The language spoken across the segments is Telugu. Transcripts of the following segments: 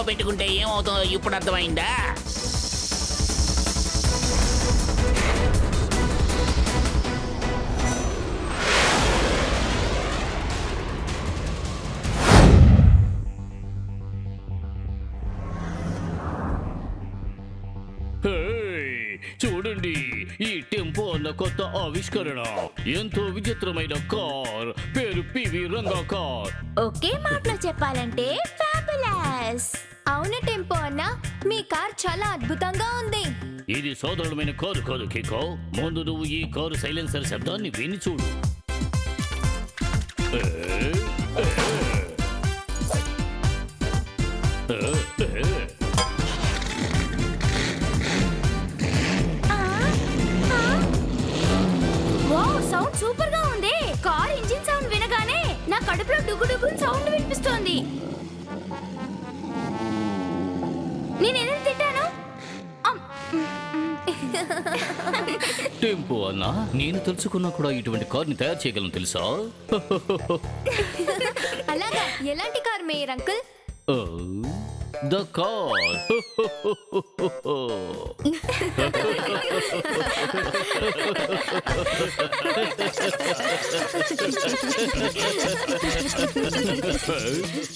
పెట్టుకుంటే ఏమవుతుందో ఇప్పుడు అర్థమైందా? చూడండి, ఈ టెంపో అన్న కొత్త ఆవిష్కరణ. ఎంతో విచిత్రమైన కార్. పేరు పివి రంగా కార్. ఒకే మాటలో చెప్పాలంటే ఫ్యాబులస్. అవును టెంపో అన్న, మీ కార్ చాలా అద్భుతంగా ఉంది. ఇది సాధారణమైన కారు కాదు కికో. ముందు నువ్వు ఈ కారు సైలెన్సర్ శబ్దాన్ని విని చూడు. వావ్, సౌండ్ సూపర్ గా ఉంది. కార్ ఇంజిన్ సౌండ్ వినగానే నా కడుపులో డుగుడుగు సౌండ్ వినిపిస్తోంది. నేనేదో తిట్టాను. టెంపో అన్న, నేను తెలుసుకున్నా కూడా ఇటువంటి కార్ని తయారు చేయగలను తెలుసా? అలాగా? ఎలాంటి car mayor uncle? The car.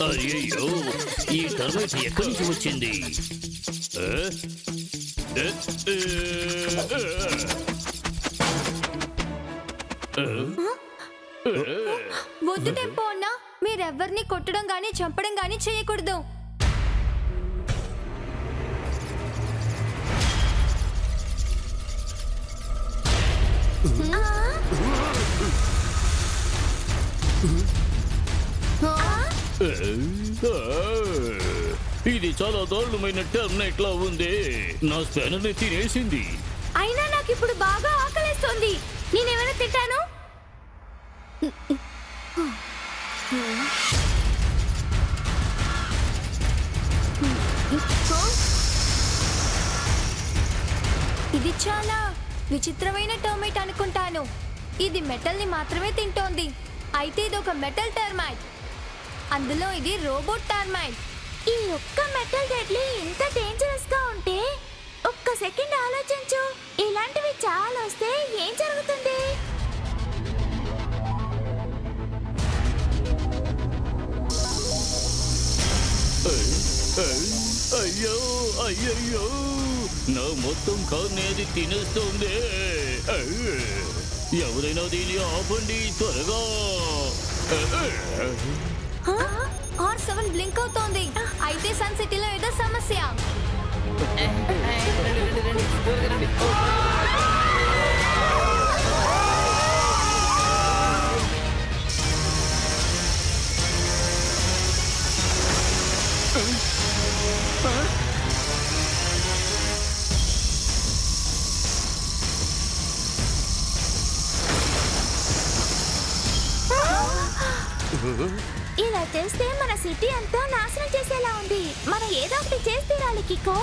అయ్యో, ఈ టర్మైట్ ఎక్కడి నుంచి వచ్చింది? వద్దు టెంపో అన్న, మీరెవ్వరిని కొట్టడం గానీ చంపడం గానీ చేయకూడదు. ఇది చాలా దారుణమైన టర్మైట్ లా ఉంది. నా స్పానర్ ని తినేసింది. అయినా నాకు ఇప్పుడు బాగా ఆకలేస్తోంది. నేనేమైనా తింటాను? ఇది చాలా విచిత్రమైన టర్మైట్ అనుకుంటాను. ఇది మెటల్ ని మాత్రమే తింటోంది. అయితే ఇది ఒక మెటల్ టర్మైట్. అందులో ఇది రోబోట్ టర్మైట్. ఈ ఒక్క మెటల్ డెడ్లీ ఇంత డేంజరస్ గా ఉంటే ఒక్క సెకండ్ ఆలోచించు. ఇలాంటివి చాలా వస్తే ఏం జరుగుతుంది? అయ్యో అయ్యయ్యో, నా మొత్తం కార్నేది తినేస్తుంది. ఎవరైనా దీన్ని ఆపండి త్వరగా. R7 బ్లింక్ అవుతోంది. అయితే సన్ సిటీలో ఏదో సమస్య. ఇలా చేస్తే మన సిటీ అంతా నాశనం చేసేలా ఉంది. మనం ఏదో ఒకటి చేసి తీరాలి కికో.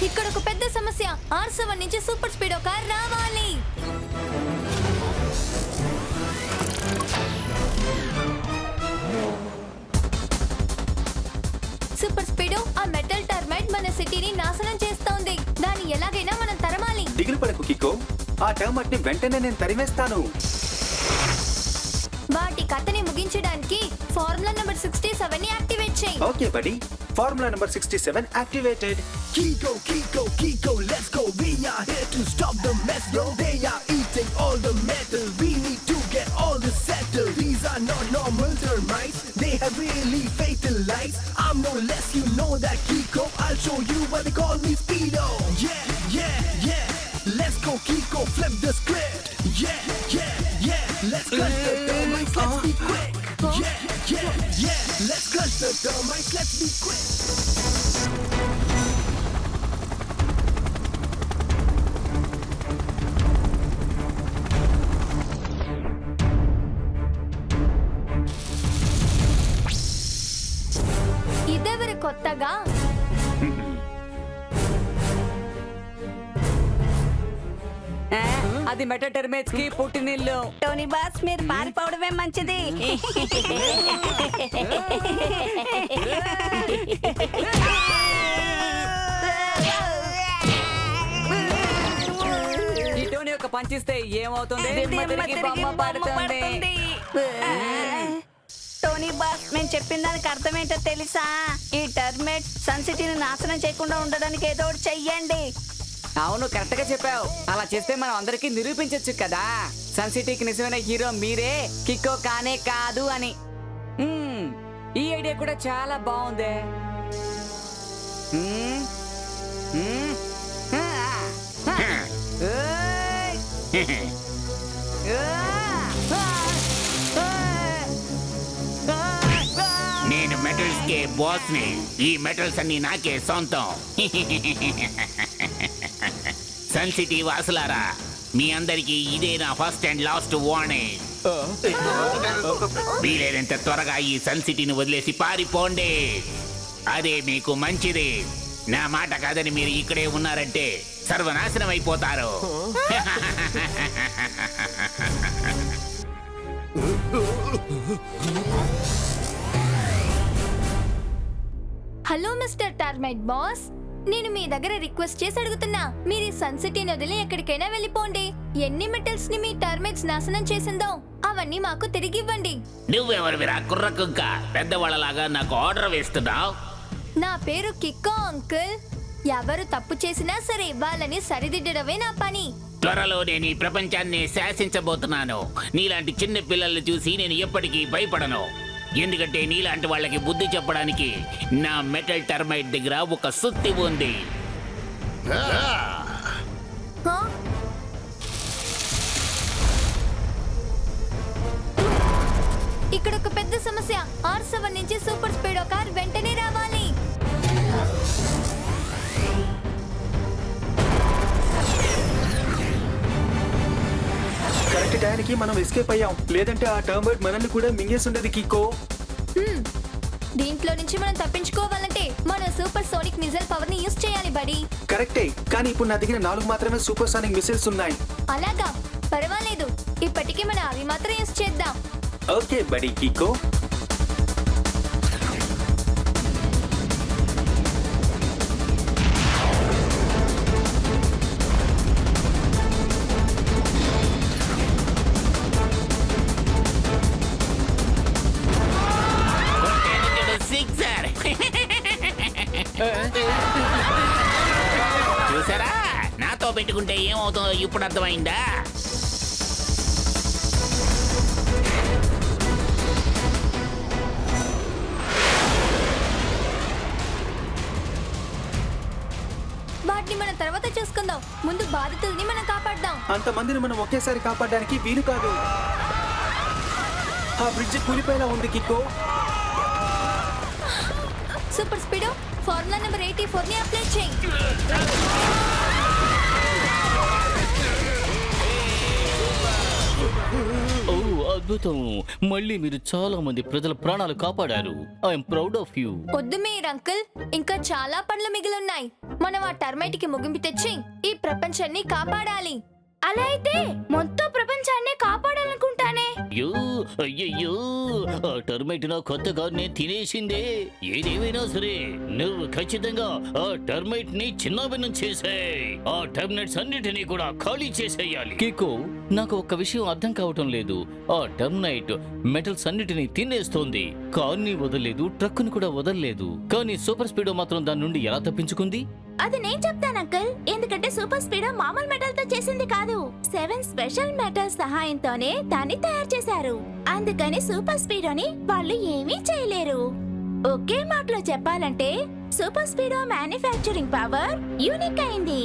ఇక్కడ ఒక పెద్ద సమస్య. R7 నుంచి సూపర్ స్పీడో కార్ రావాలి. సూపర్ స్పీడో, ఆ మెటల్ టర్మైట్ మన సిటీని నాశనం చేస్తోంది. దాన్ని ఎలాగైనా మనం తరమాలి. దిగులు పడకు కికో, ఆ టర్మైట్ ని వెంటనే నేను తరిమేస్తాను. వాటి కథని ముగించడానికి ఫార్ములా నంబర్ 67 ని యాక్టివేట్ చేయి. ఓకే బడి, formula number 67 activated. Kiko, Kiko, Kiko, let's go. We are here to stop the mess, bro. They are eating all the metal. We need to get all this settled. These are not normal termites. They have really fatal lights. I'm no less, you know that, Kiko. I'll show you why they call me Speedo. Yeah, yeah, yeah. Let's go, Kiko, flip the script. Yeah, yeah, yeah. Let's crush the termites, let's be quick. Yeah, yeah, yeah. Let's crush the termites, let's be quick. ఇదెవరు కొత్తగా? అది మెటల్ టెర్మేట్స్ కి పుట్టినిల్లు. టోనీ బాస్ మీరు పారిపోవడమే మంచిది. ఈ టోనీ ఒక పంచిస్తే ఏమవుతుంది? దిమ్మ తిరిగి బొమ్మ పడుతుంది. టోనీ బాస్ మేము చెప్పిన దానికి అర్థం ఏంటో తెలుసా? ఈ టర్మేట్ సన్ సిటీని నాశనం చేయకుండా ఉండడానికి ఏదో ఒకటి చెయ్యండి. అవును, కరెక్ట్ గా చెప్పావు. అలా చేస్తే మనం అందరికి నిరూపించొచ్చు కదా సన్ సిటీకి నిజమైన హీరో మీరే, కిక్కో కానే కాదు అని. ఈ ఐడియా కూడా చాలా బాగుంది. నేను మెటల్స్ కే బాస్ ని. ఈ మెటల్స్ అన్ని నాకే సొంతం. సన్ సిటీ వాసులారా, మీ అందరికి ఇదే నా ఫస్ట్ అండ్ లాస్ట్ వార్నింగ్. వీలైనంత త్వరగా ఈ సన్ సిటీని వదిలేసి పారిపోండి. అదే మీకు మంచిది. నా మాట కాదని మీరు ఇక్కడే ఉన్నారంటే సర్వనాశనం అయిపోతారు. హలో మిస్టర్ టర్మైట్ బాస్, నేను మీ దగ్గర రిక్వెస్ట్ చేసి అడుగుతున్నా, మీరు ఈ సన్ సిటీని వదిలి ఎక్కడికైనా వెళ్ళిపోండి. ఎన్ని మెటల్స్ ని మీ టర్మైట్స్ నాశనం చేసిందో అవన్నీ మాకు తిరిగి ఇవ్వండి. నువ్వెవరివిరా కుర్ర కుక్క? పెద్దవాళ్ళలాగా నాకు ఆర్డర్ వేస్తున్నావు? నా పేరు కిక్కో అంకుల్. ఎవరు తప్పు చేసినా సరే వాళ్ళని సరిదిద్దడమే నా పని. త్వరలో నేను ఈ ప్రపంచాన్ని శాసించబోతున్నాను. నీలాంటి చిన్న పిల్లల్ని చూసి నేను ఎప్పటికీ భయపడను. ఎందుకంటే నీలాంటి వాళ్ళకి బుద్ధి చెప్పడానికి నా మెటల్ టర్మైట్ దగ్గర ఒక సుత్తి ఉంది. హా? ఇక్కడ ఒక పెద్ద సమస్య. R7 నుంచి సూపర్ స్పీడో కార్ వెంటనే రావాలి. కరెక్ట్ టైంకి మనం ఎస్కేప్ అయ్యాం, లేదంటే ఆ టర్మైట్ మనల్ని కూడా మింగేసుండేది కిక్కో. దీంట్లో నుంచి మనం తప్పించుకోవాలంటే మన సూపర్ సోనిక్ మిజైల్ పవర్ ని యూస్ చేయాలి బడి. కరెక్టే, కానీ ఇప్పుడు నా దగ్గర 4 మాత్రమే సూపర్ సానిక్ మిసైల్స్ ఉన్నాయి. అలాగా, పర్వాలేదు. ఇప్పటికీ మనం అవి మాత్రం యూస్ చేద్దాం. ఓకే బడి కిక్కో. సిక్సర్. చూసారా, నాతో పెట్టుకుంటే ఏమవుతుందో ఇప్పుడు అర్థమైందా? వాటిని మనం తర్వాత చూసుకుందాం. ముందు బాధితుల్ని మనం కాపాడదాం. అంతమందిని మనం ఒకేసారి కాపాడడానికి వీలు కాదు. ఆ బ్రిడ్జ్ కూలిపోయేలా ఉంది కిక్కో. సూపర్ స్పీడో, ఫార్ములా నెంబర్ 84 ని అప్లై చేయి. ఓ అద్భుతం! మళ్ళీ మీరు చాలా మంది ప్రజల ప్రాణాలు కాపాడారు. I'm proud of you. వద్దు మీరు అంకుల్, ఇంకా చాలా పనులు మిగిలిన్నాయి. మనం ఆ టర్మైట్ కి ముగింపు తెచ్చి ఈ ప్రపంచాన్ని కాపాడాలి. అలా అయితే మొత్తం ప్రపంచాన్ని కాపాడాలనుకుంటానే. అయ్యో అయ్యయ్యో, ఆ టర్మైట్ నా కొత్త కార్ని తినేసిందే. ఏదేమైనా సరే నువ్వు ఖచ్చితంగా ఆ టర్మైట్ ని చిన్నభిన్నం చేసేయ్. ఆ టర్మినేట్స్ అన్నిటినీ కూడా ఖాళీ చేసేయాలి. కిక్కో, నాకు ఒక్క విషయం అర్థం కావటం లేదు. ఆ టర్మైట్ మెటల్స్ అన్నిటినీ తినేస్తోంది. కార్ని వదలలేదు, ట్రక్కుని కూడా వదలలేదు. కానీ సూపర్ స్పీడో మాత్రం దాని నుండి ఎలా తప్పించుకుంది? అది నేను చెప్తాను అంకుల్. ఎందుకంటే సూపర్ స్పీడో మామూలు మెటల్ తో చేసింది కాదు, 7 స్పెషల్ మెటల్స్ సహాయంతోనే దాన్ని తయారు చేశారు. అందుకని సూపర్ స్పీడోని వాళ్ళు ఏమీ చేయలేరు. ఒకే మాటలో చెప్పాలంటే super speedo manufacturing power unique అయింది.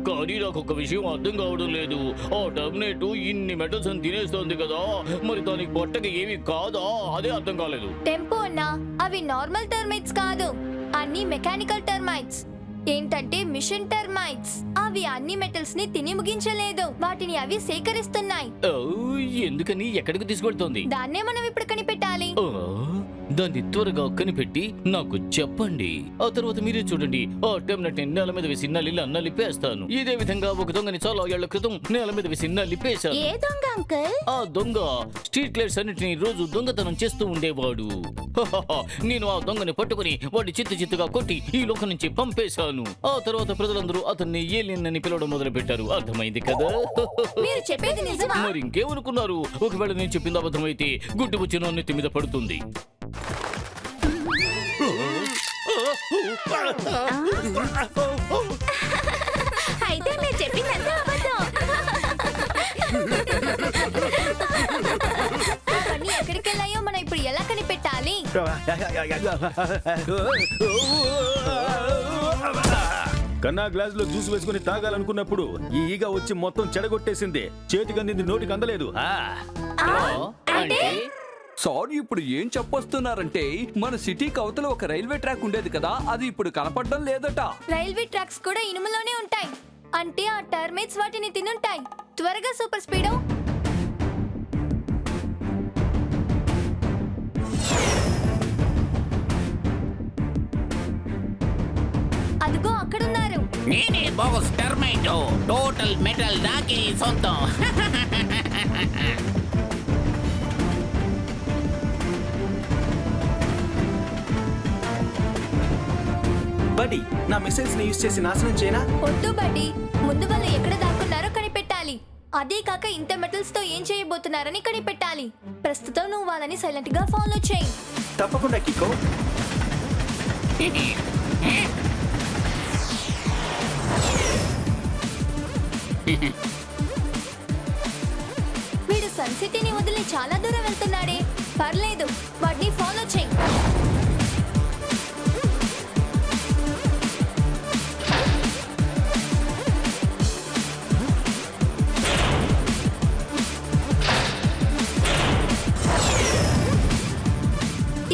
కానీ నాకు ఒక విషయం అర్థం కావడం లేదు. ఆ టర్మినేట్ ఇన్ని మెటల్స్ అని తినేస్తోంది కదా, మరి దానికి పొట్టకి ఏమి కాదా? అదే అర్థం కాలేదు. టెంపో అన్నా, అవి నార్మల్ టర్మైట్స్ కాదు, అన్ని మెకానికల్ టర్మైట్స్. ఏంటంటే మిషన్ టర్మైట్స్. అవి అన్ని మెటల్స్ ని తిని ముగించలేదు, వాటిని అవి సేకరిస్తున్నాయి. ఎందుకని? ఎక్కడికి తీసుకెళ్తోంది? దాన్నే మనం ఇప్పుడు కనిపెట్టాలి. దాన్ని త్వరగా కనిపెట్టి నాకు చెప్పండి. ఆ తర్వాత మీరే చూడండి, ఆ టెర్మినేట్ ని నేల మీద వేసి నలిపేస్తాను. ఇదే విధంగా ఒక దొంగని చాలా ఏళ్ల క్రితం నేల మీద వేసి నలిపేశాను. ఏ దొంగ అంకుల్? ఆ దొంగ స్ట్రీట్ లైట్స్ అన్నిటిని రోజు దొంగతనం చేస్తూ ఉండేవాడు. నేను ఆ దొంగని పట్టుకుని వాడి చిత్తుగా కొట్టి ఈ లోకం నుంచి పంపేశాను. ఆ తర్వాత ప్రజలందరూ అతన్ని ఏలియన్ అని పిలవడం మొదలు పెట్టారు. అర్థమైంది కదా? మీరు చెప్పేది నిజమా? మరి ఇంకేమనుకున్నారు? ఒకవేళ నేను చెప్పింది అబద్ధమైతే గుడ్డు వచ్చి నా నెత్తి మీద పడుతుంది. అయితే మీరు చెప్పిందంతా అబద్ధం. ఇవన్నీ ఎక్కడికి వెళ్ళాయో మనం ఇప్పుడు ఎలా కనిపెట్టాలి? కన్నా గ్లాస్ లో జ్యూస్ వేసుకుని తాగాలనుకున్నప్పుడు ఈ ఈగ వచ్చి మొత్తం చెడగొట్టేసింది. చేతికి అందింది నోటికి అందలేదు. అంటే సారీ, ఇప్పుడు ఏం చెప్పొస్తున్నారంటే మన సిటీకి అవతల ఒక రైల్వే ట్రాక్ ఉండేది కదా, అది ఇప్పుడు కనపడడం లేదట. రైల్వే ట్రాక్స్ కూడా ఇనుములోనే ఉంటాయి. అంటే ఆ టర్మైట్స్ వాటిని తినుంటాయి. త్వరగా సూపర్ స్పీడో. అదిగో అక్కడున్నారు. నేనే బాస్ టర్మైటో. టోటల్ మెటల్ నాకే సొంతం. బడి, నా మిసైల్స్ ని యూజ్ చేసి నాశనం చేయనా? వద్దు బడ్డీ, ముందు వాళ్ళు ఎక్కడ దాక్కున్నారో కనిపెట్టాలి. అదే కాక ఇంత మెటల్స్ తో ఏం చేయబోతున్నారని కనిపెట్టాలి. ప్రస్తుతం నువ్వు వాళ్ళని సైలెంట్ గా ఫాలో చేయి. తప్పకుండా కికో. వీడు సన్ సిటీని వదిలి చాలా దూరం వెళ్తున్నాడే. పర్లేదు, వాడిని ఫాలో చేయి.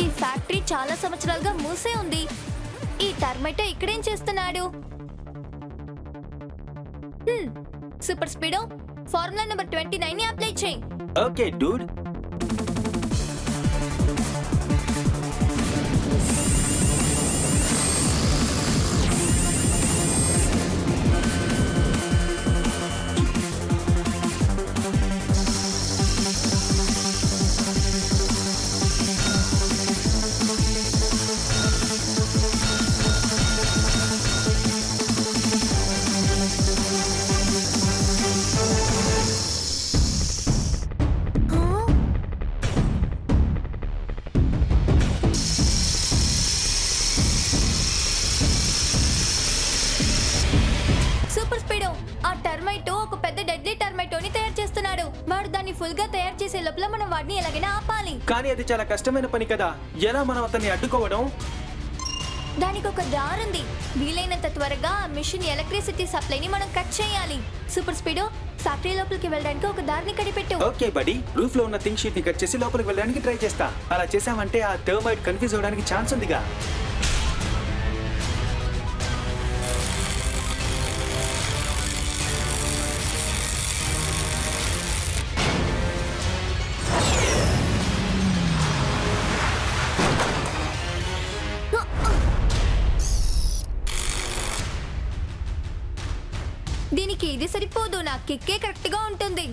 ఈ ఫ్యాక్టరీ చాలా సంవత్సరాలుగా మూసే ఉంది. ఈ టర్మైటో ఇక్కడేం చేస్తున్నాడు? సూపర్ స్పీడో, ఫార్ములా నెంబర్ 29 ని అప్లై చేయి. Okay Dude. సూపర్ స్పీడో, ఆ టర్మైటో ఒక పెద్ద డెడ్లీ టర్మైటోని తయారు చేస్తున్నాడు. వాడు దాన్ని ఫుల్ గా తయారు చేసే లోపల మనం వాడిని ఎలాగైనా ఆపాలి. కానీ అది చాలా కష్టమైన పని కదా. ఎలా మనం అతన్ని అడ్డుకోవడం? దానికి ఒక దారుంది. వీలైనంత త్వరగా ఆ మిషన్ ఎలక్ట్రిసిటీ సప్లైని మనం కట్ చేయాలి. సూపర్ స్పీడో, ఫ్యాక్టరీ లోపలికి వెళ్ళడానికి ఒక దారిని కనిపెట్టు. ఓకే బడి, రూఫ్ లో ఉన్న థింక్ షీట్ ని కట్ చేసి లోపలికి వెళ్ళడానికి ట్రై చేస్తా. అలా చేసామంటే ఆ టర్మైట్ కన్ఫ్యూజ్ అవడానికి ఛాన్స్ ఉందిగా. దీనికి ఇది సరిపోదు. నా కిక్కే కరెక్ట్ గా ఉంటుంది.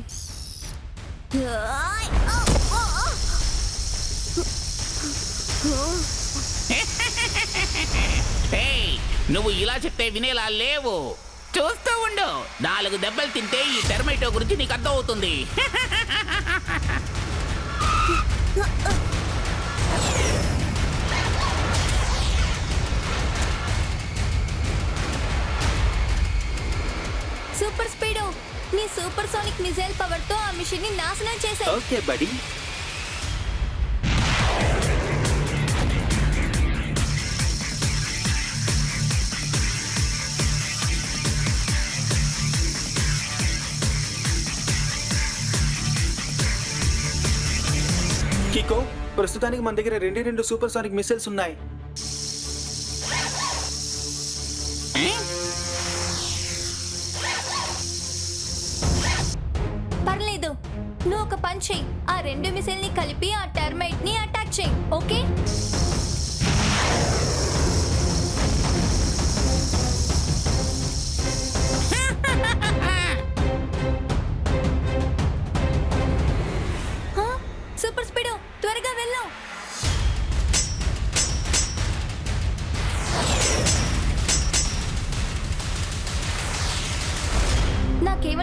ఏయ్, నువ్వు ఇలా చెప్తే వినేలా లేవు. చూస్తూ ఉండు, 4 దెబ్బలు తింటే ఈ టర్మైటో గురించి నీకు అర్థం అవుతుంది. సూపర్ స్పీడో, నీ సూపర్ సోనిక్ మిసైల్ పవర్ తో ఆ మిషన్ ని నాశనం చేసే. ఓకే బడి. కికో, ప్రస్తుతానికి మన దగ్గర 2 సూపర్ సోనిక్ మిసైల్స్ ఉన్నాయి. పర్లేదు, నువ్వు ఒక పని చెయ్యి. ఆ 2 మిసైల్ ని కలిపి ఆ టర్మైట్ ని అటాక్ చెయ్యి. ఓకే?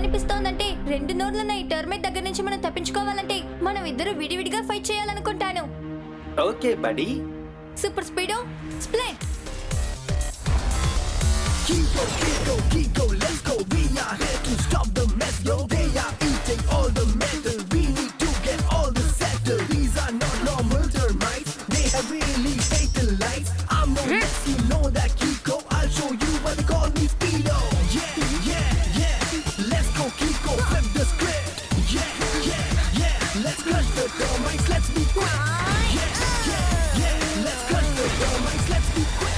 ఏమనిపిస్తోందంటే 2 నోర్లున్న ఈ టర్మైట్ దగ్గర నుంచి మనం తప్పించుకోవాలంటే మనం ఇద్దరు విడివిడిగా ఫైట్ చేయాలనుకుంటాను. Okay buddy. Super speedo split. Kiko, Kiko, Kiko, let's go. We are here to stop the mess, yo. They are eating all the metal. We need to get all the settled. These are not normal termites. They have really fatal lights. I'm no mess, you know that, Kiko. I'll show you why they call me Speedo. Yeah, yeah, yeah. Let's go, Kiko, flip the script. Yeah, yeah, yeah. Let's crush the termites. Let's be quick. Yeah, yeah, yeah. Let's crush the termites. Let's be quick.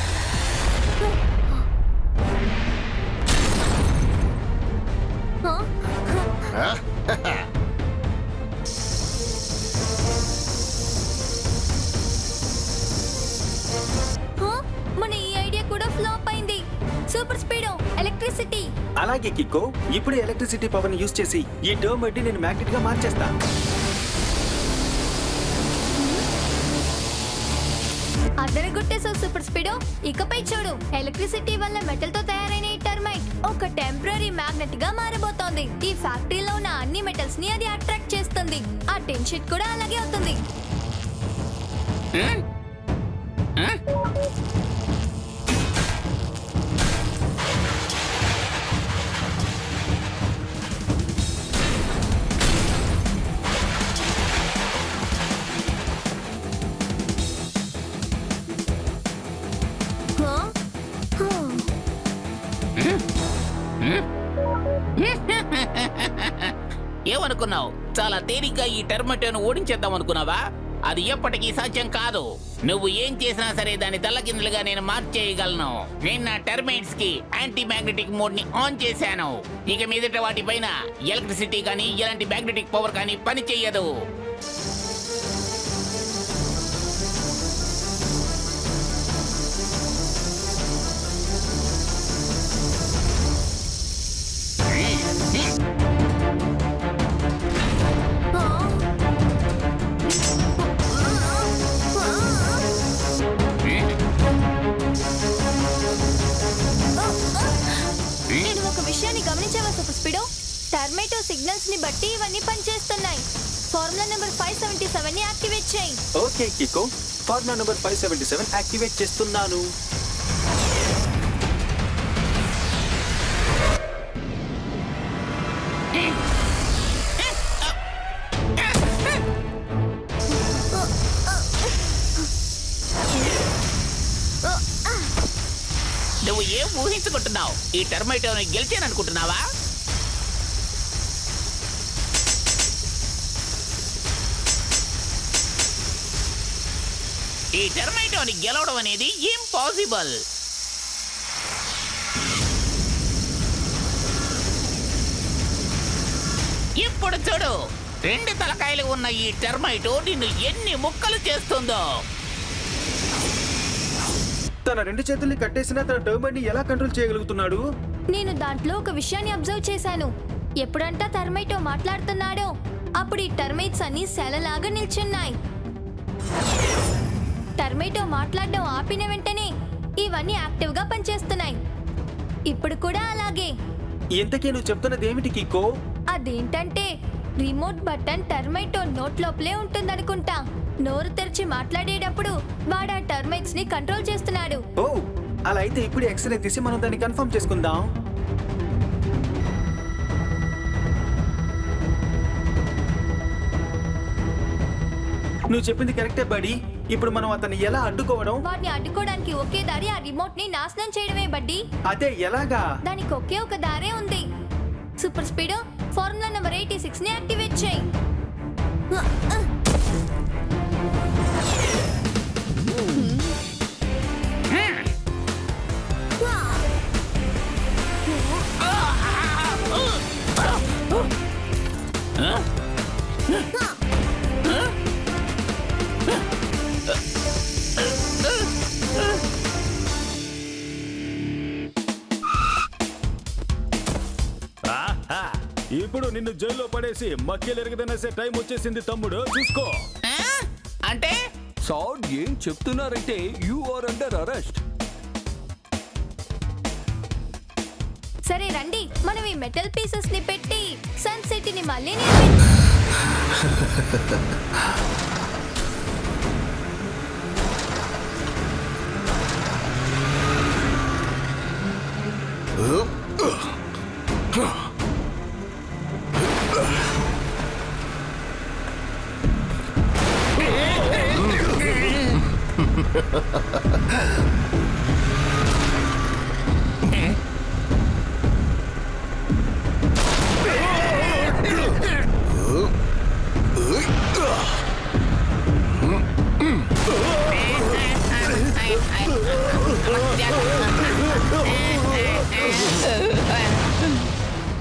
మన ఈ ఐడియా కూడా ఫ్లాప్ అయింది. Super speedo electricity. అలాగే కిక్కో, ఇప్పుడు ఎలక్ట్రిసిటీ పవర్ ని యూజ్ చేసి ఈ టర్మైట్ ని నేను మ్యాగ్నెట్ గా మార్చేస్తా. అదరగొట్టేసావు సూపర్ స్పీడో. ఇకపై చూడు, ఎలక్ట్రిసిటీ వల్ల మెటల్ తో తయారైన ఈ టర్మైట్ ఒక టెంపరరీ మ్యాగ్నెట్ గా మారబోతోంది. ఈ ఫ్యాక్టరీలో ఉన్న అన్ని మెటల్స్ ని అది అట్రాక్ట్ చేస్తుంది. ఆ టిన్ షీట్ కూడా అలాగే అవుతుంది. ఏమనుకున్నావు? చాలా తేలిగ్గా ఈ టర్మిటోను ఓడించేద్దాం అనుకున్నావా? అది ఎప్పటికీ సాధ్యం కాదు. నువ్వు ఏం చేసినా సరే దాన్ని తల్లకిందులుగా నేను మార్చేయగలను. నేను నా టర్మైట్స్ కి యాంటీ మ్యాగ్నెటిక్ మోడ్ ని ఆన్ చేశాను. ఇక మీదట వాటిపైన ఎలక్ట్రిసిటీ కానీ ఎలాంటి మ్యాగ్నెటిక్ పవర్ కానీ పని చెయ్యదు. నేను ఒక విషయాన్ని గమనించావా సూపర్ స్పీడో? టర్మైటో సిగ్నల్స్ ని బట్టి ఇవన్నీ పనిచేస్తున్నాయి. ఫార్ములా నెంబర్ 577 ని యాక్టివేట్ చేయి. ఓకే కిక్కో, ఫార్ములా నెంబర్ 577 యాక్టివేట్ చేస్తున్నాను. నువ్వు ఏం ఊహించుకుంటున్నావు? ఈ టర్మైటోని గెలిచాననుకుంటున్నావా? ఈ టర్మైటోని గెలవడం అనేది ఇంపాసిబుల్. ఇప్పుడు చూడు, 2 తలకాయలు ఉన్న ఈ టర్మైటో నిన్ను ఎన్ని ముక్కలు చేస్తుందో. తన 2 చేతుల్ని కట్టేసినా తన టర్మైట్ ని ఎలా కంట్రోల్ చేయగలుగుతున్నాడు? నేను దాంట్లో ఒక విషయాన్ని అబ్జర్వ్ చేశాను. ఎప్పుడంటా టర్మైటో మాట్లాడుతున్నాడో అప్పుడు ఈ టర్మైట్స్ అన్ని సెలలాగా నిల్చున్నాయి. టర్మైటో మాట్లాడడం ఆపిన వెంటనే ఇవన్నీ యాక్టివ్ గా పనిచేస్తున్నాయి. ఇప్పుడు కూడా అలాగే. ఇంతకీ నువ్వు చెప్తున్నది ఏమిటి కిక్కో? అదేంటంటే రిమోట్ బటన్ టర్మైటో నోట్ లోపలే ఉంటుందనుకుంటా. నోరు తెరిచి మాట్లాడేటప్పుడు వాడు ఆ టర్మైట్స్ ని కంట్రోల్ చేస్తున్నాడు. ఓ, అలా అయితే ఇప్పుడు ఎక్స్రే తీసి మనం దాన్ని కన్ఫర్మ్ చేసుకుందాం. నువ్వు చెప్పింది కరెక్టే బడి. ఇప్పుడు మనం అతన్ని ఎలా అడ్డుకోవడం? వాటిని అడ్డుకోవడానికి ఒకే దారి ఆ రిమోట్ ని నాశనం చేయడమే బడ్డీ. అదే ఎలాగా? దానికి ఒకే ఒక దారే ఉంది. సూపర్ స్పీడో, ఫార్ములా నెంబర్ 86 ని యాక్టివేట్ చేయి. ఇప్పుడు నిన్ను జైల్లో పడేసి మక్కెలు ఎరగదనేసే టైం వచ్చేసింది తమ్ముడు, చూసుకో. అంటే సార్ ఏం చెప్తున్నారంటే యు ఆర్ అండర్ అరెస్ట్. సరే రండి, మనం ఈ మెటల్ పీసెస్ ని పెట్టి సన్ సిటీని మళ్ళీ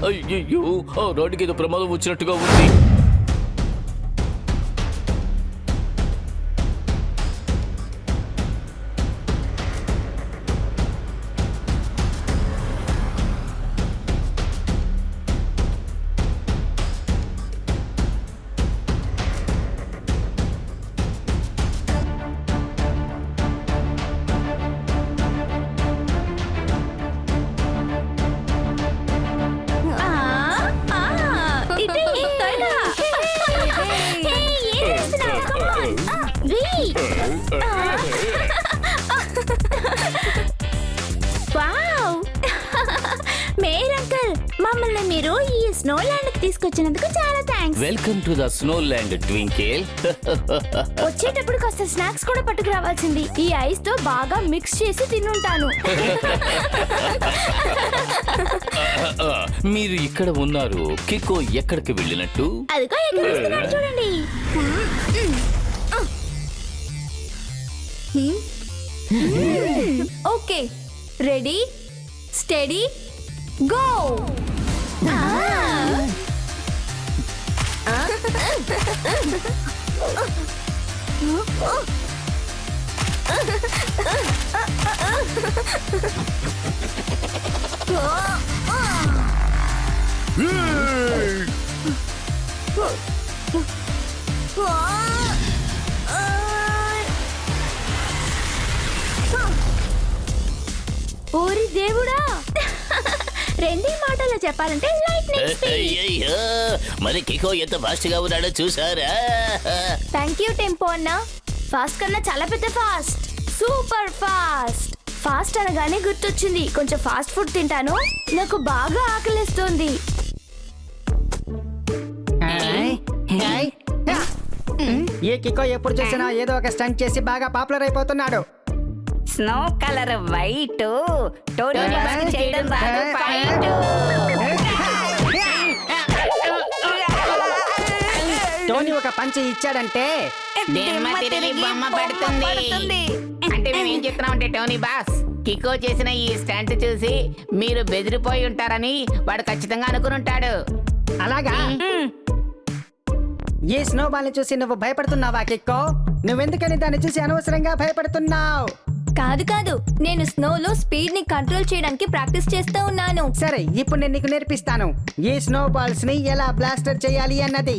అయ్యయ్యో, ఆ రాడ్కి ఏదో ప్రమాదం వచ్చినట్టుగా ఉంది. మేయర్ అంకుల్, మమ్మల్ని మీరు ఈ స్నో ల్యాండ్ కి తీసుకొచ్చినందుకు చాలా thanks. Welcome to the snow land twinkle. వచ్చేటప్పుడు కాస్త స్నాక్స్ కూడా పట్టుకు రావాల్సింది. ఈ ఐస్ తో బాగా మిక్స్ చేసి తినుంటాను. మీరు ఇక్కడ ఉన్నారు, కికో ఎక్కడికి వెళ్ళినట్టు? అదిగో ఎక్కడ చూడండి. Okay, ready steady go. ఓరి దేవుడా, రెండే మాటలో చెప్పాలంటే లైట్నింగ్ స్పీడ్. అయ్యయ్యో, మరి కికో ఎంత ఫాస్ట్ గా ఉన్నాడో చూసారా? థ్యాంక్ యూ టెంపో అన్న. ఫాస్ట్ కన్నా చాలా పెద్ద ఫాస్ట్, సూపర్ ఫాస్ట్. ఫాస్ట్ అనగానే గుర్తొచ్చింది, కొంచెం ఫాస్ట్ ఫుడ్ తింటాను, నాకు బాగా ఆకలిస్తుంది. ఈ కికో ఎప్పుడు చూసినా ఏదో ఒక స్టంట్ చేసి బాగా పాపులర్ అయిపోతున్నాడు. స్నో కలర్ వైట్ టోనీ చేయడం రాదు ఫైట్. టోనీ ఒక పంచి ఇచ్చాడంటే బొమ్మ పడుతుంది. అంటే మేము ఏం చెప్తున్నామంటే టోనీ బాస్, కికో చేసిన ఈ స్టంట్ చూసి మీరు బెదిరిపోయి ఉంటారని వాడు ఖచ్చితంగా అనుకుని ఉంటాడు. అలాగా? ఈ స్నో బాల్ ని చూసి నువ్వు భయపడుతున్నావా కిక్కో? నువ్వెందుకని దాన్ని చూసి అనవసరంగా భయపడుతున్నావు? కాదు కాదు, నేను స్నోలో స్పీడ్ ని కంట్రోల్ చేయడానికి ప్రాక్టీస్ చేస్తూ ఉన్నాను. సరే, ఇప్పుడు నేను నీకు నేర్పిస్తాను ఈ స్నో బాల్స్ ని ఎలా బ్లాస్టర్ చేయాలి అన్నది.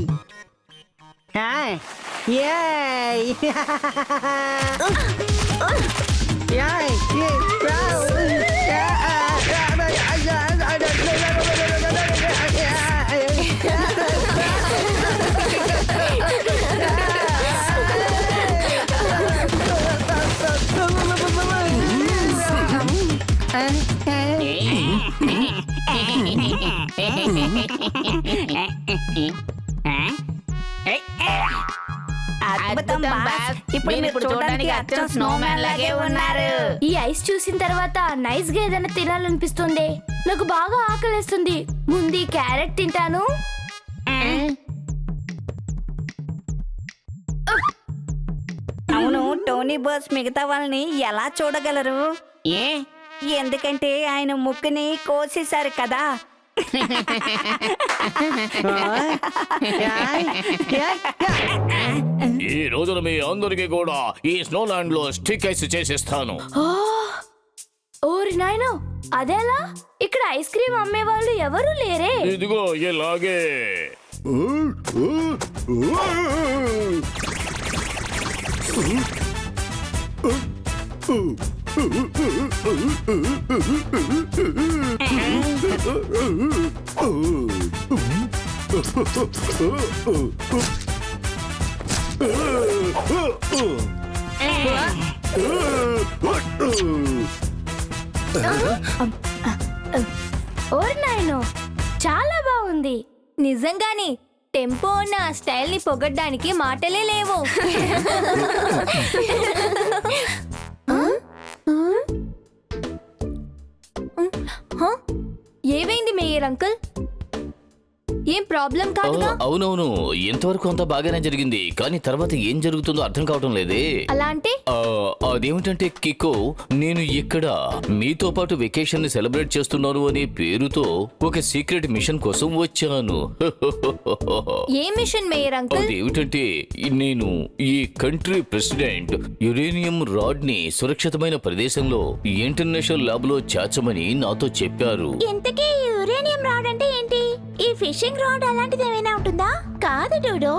అద్భుతం బాస్, ఇప్పుడు మీరు చూడడానికి అచ్చం స్నోమ్యాన్ లాగే ఉన్నారు. ఈ ఐస్ చూసిన తర్వాత నైస్ గా ఏదైనా తినాలనిపిస్తుంది. నాకు బాగా ఆకలిస్తుంది, ముందు ఈ క్యారెట్ తింటాను. అవును, టోనీ బాస్ మిగతా వాళ్ళని ఎలా చూడగలరు? ఎందుకంటే ఆయన ముక్కుని కోసేశారు కదా. ఈ రోజున మీ అందరికీ కూడా ఈ స్నో ల్యాండ్ లో స్టిక్ ఐస్ చేసేస్తాను. ఓరి నాయనో, అదేలా? ఇక్కడ ఐస్ క్రీమ్ అమ్మే వాళ్ళు ఎవరు లేరే? ఇదిగో ఇలాగే. ఓర్ నాయనో, చాలా బాగుంది. నిజంగానే టెంపో ఉన్న ఆ స్టైల్ ని పొగడ్డానికి మాటలే లేవు. హ? ఏమైంది మేయర్ అంకుల్? ఏం ప్రాబ్లం కాదుగా? అవునవును, ఇంతవరకు అంతా బాగానే జరిగింది, కానీ తర్వాత ఏం జరుగుతుందో అర్థం కావటం లేదే. అలా అంటే అదేమిటంటే కికో, నేను ఇక్కడ మీతో పాటు వెకేషన్ ని సెలబ్రేట్ చేస్తున్నాను అనే పేరుతో ఒక సీక్రెట్ మిషన్ కోసం వచ్చాను. ఏ మిషన్ మేయర్ అంకుల్? అదేమిటంటే నేను ఈ కంట్రీ ప్రెసిడెంట్ యురేనియం రాడ్ ని సురక్షితమైన ప్రదేశంలో ఇంటర్నేషనల్ ల్యాబ్ లో చేర్చమని నాతో చెప్పారు. ఇంతకీ యురేనియం రాడ్ అంటే ఏంటి? ఈ ఫిషింగ్ రాడ్ అలాంటిది ఏమైనా ఉంటుందా? కాదు డూడో,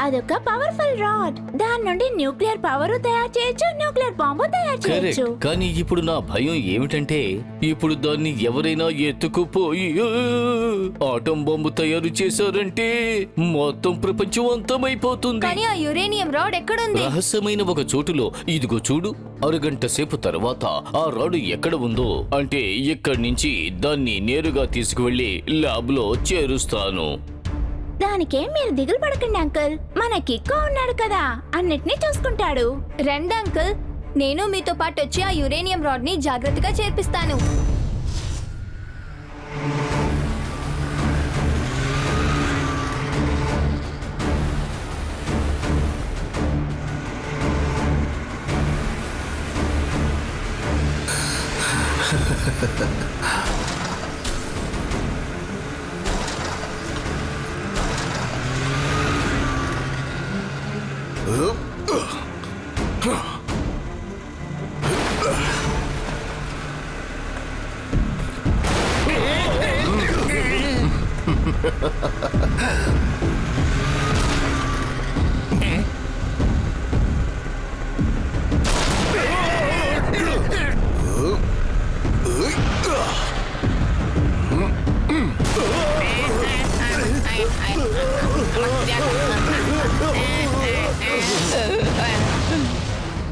అదొక పవర్ఫుల్ రాడ్. దాని నుండి న్యూక్లియర్ పవర్ తయారు చేయొచ్చు, న్యూక్లియర్ బాంబు తయారు చేయొచ్చు. కరెక్ట్, కానీ ఇప్పుడు నా భయం ఏమిటంటే ఇప్పుడు దాన్ని ఎవరైనా ఎత్తుకుపోయి ఆటం బాంబు తయారు చేశారంటే మొత్తం ప్రపంచం అంతమైపోతుంది. కానీ ఆ యురేనియం రాడ్ ఎక్కడుంది? రహస్యమైన ఒక చోటులో. ఇదిగో చూడు, అరగంట సేపు తర్వాత ఆ రాడు ఎక్కడ ఉందో అంటే ఇక్కడి నుంచి దాన్ని నేరుగా తీసుకువెళ్లి ల్యాబ్ లో చేరుస్తాను. దానికేం మీరు దిగులు పడకండి అంకుల్, మన కిక్కో ఉన్నాడు కదా, అన్నిటినీ చూసుకుంటాడు. రండి అంకుల్, నేను మీతో పాటు వచ్చి ఆ యురేనియం రాడ్ ని జాగ్రత్తగా చేర్పిస్తాను.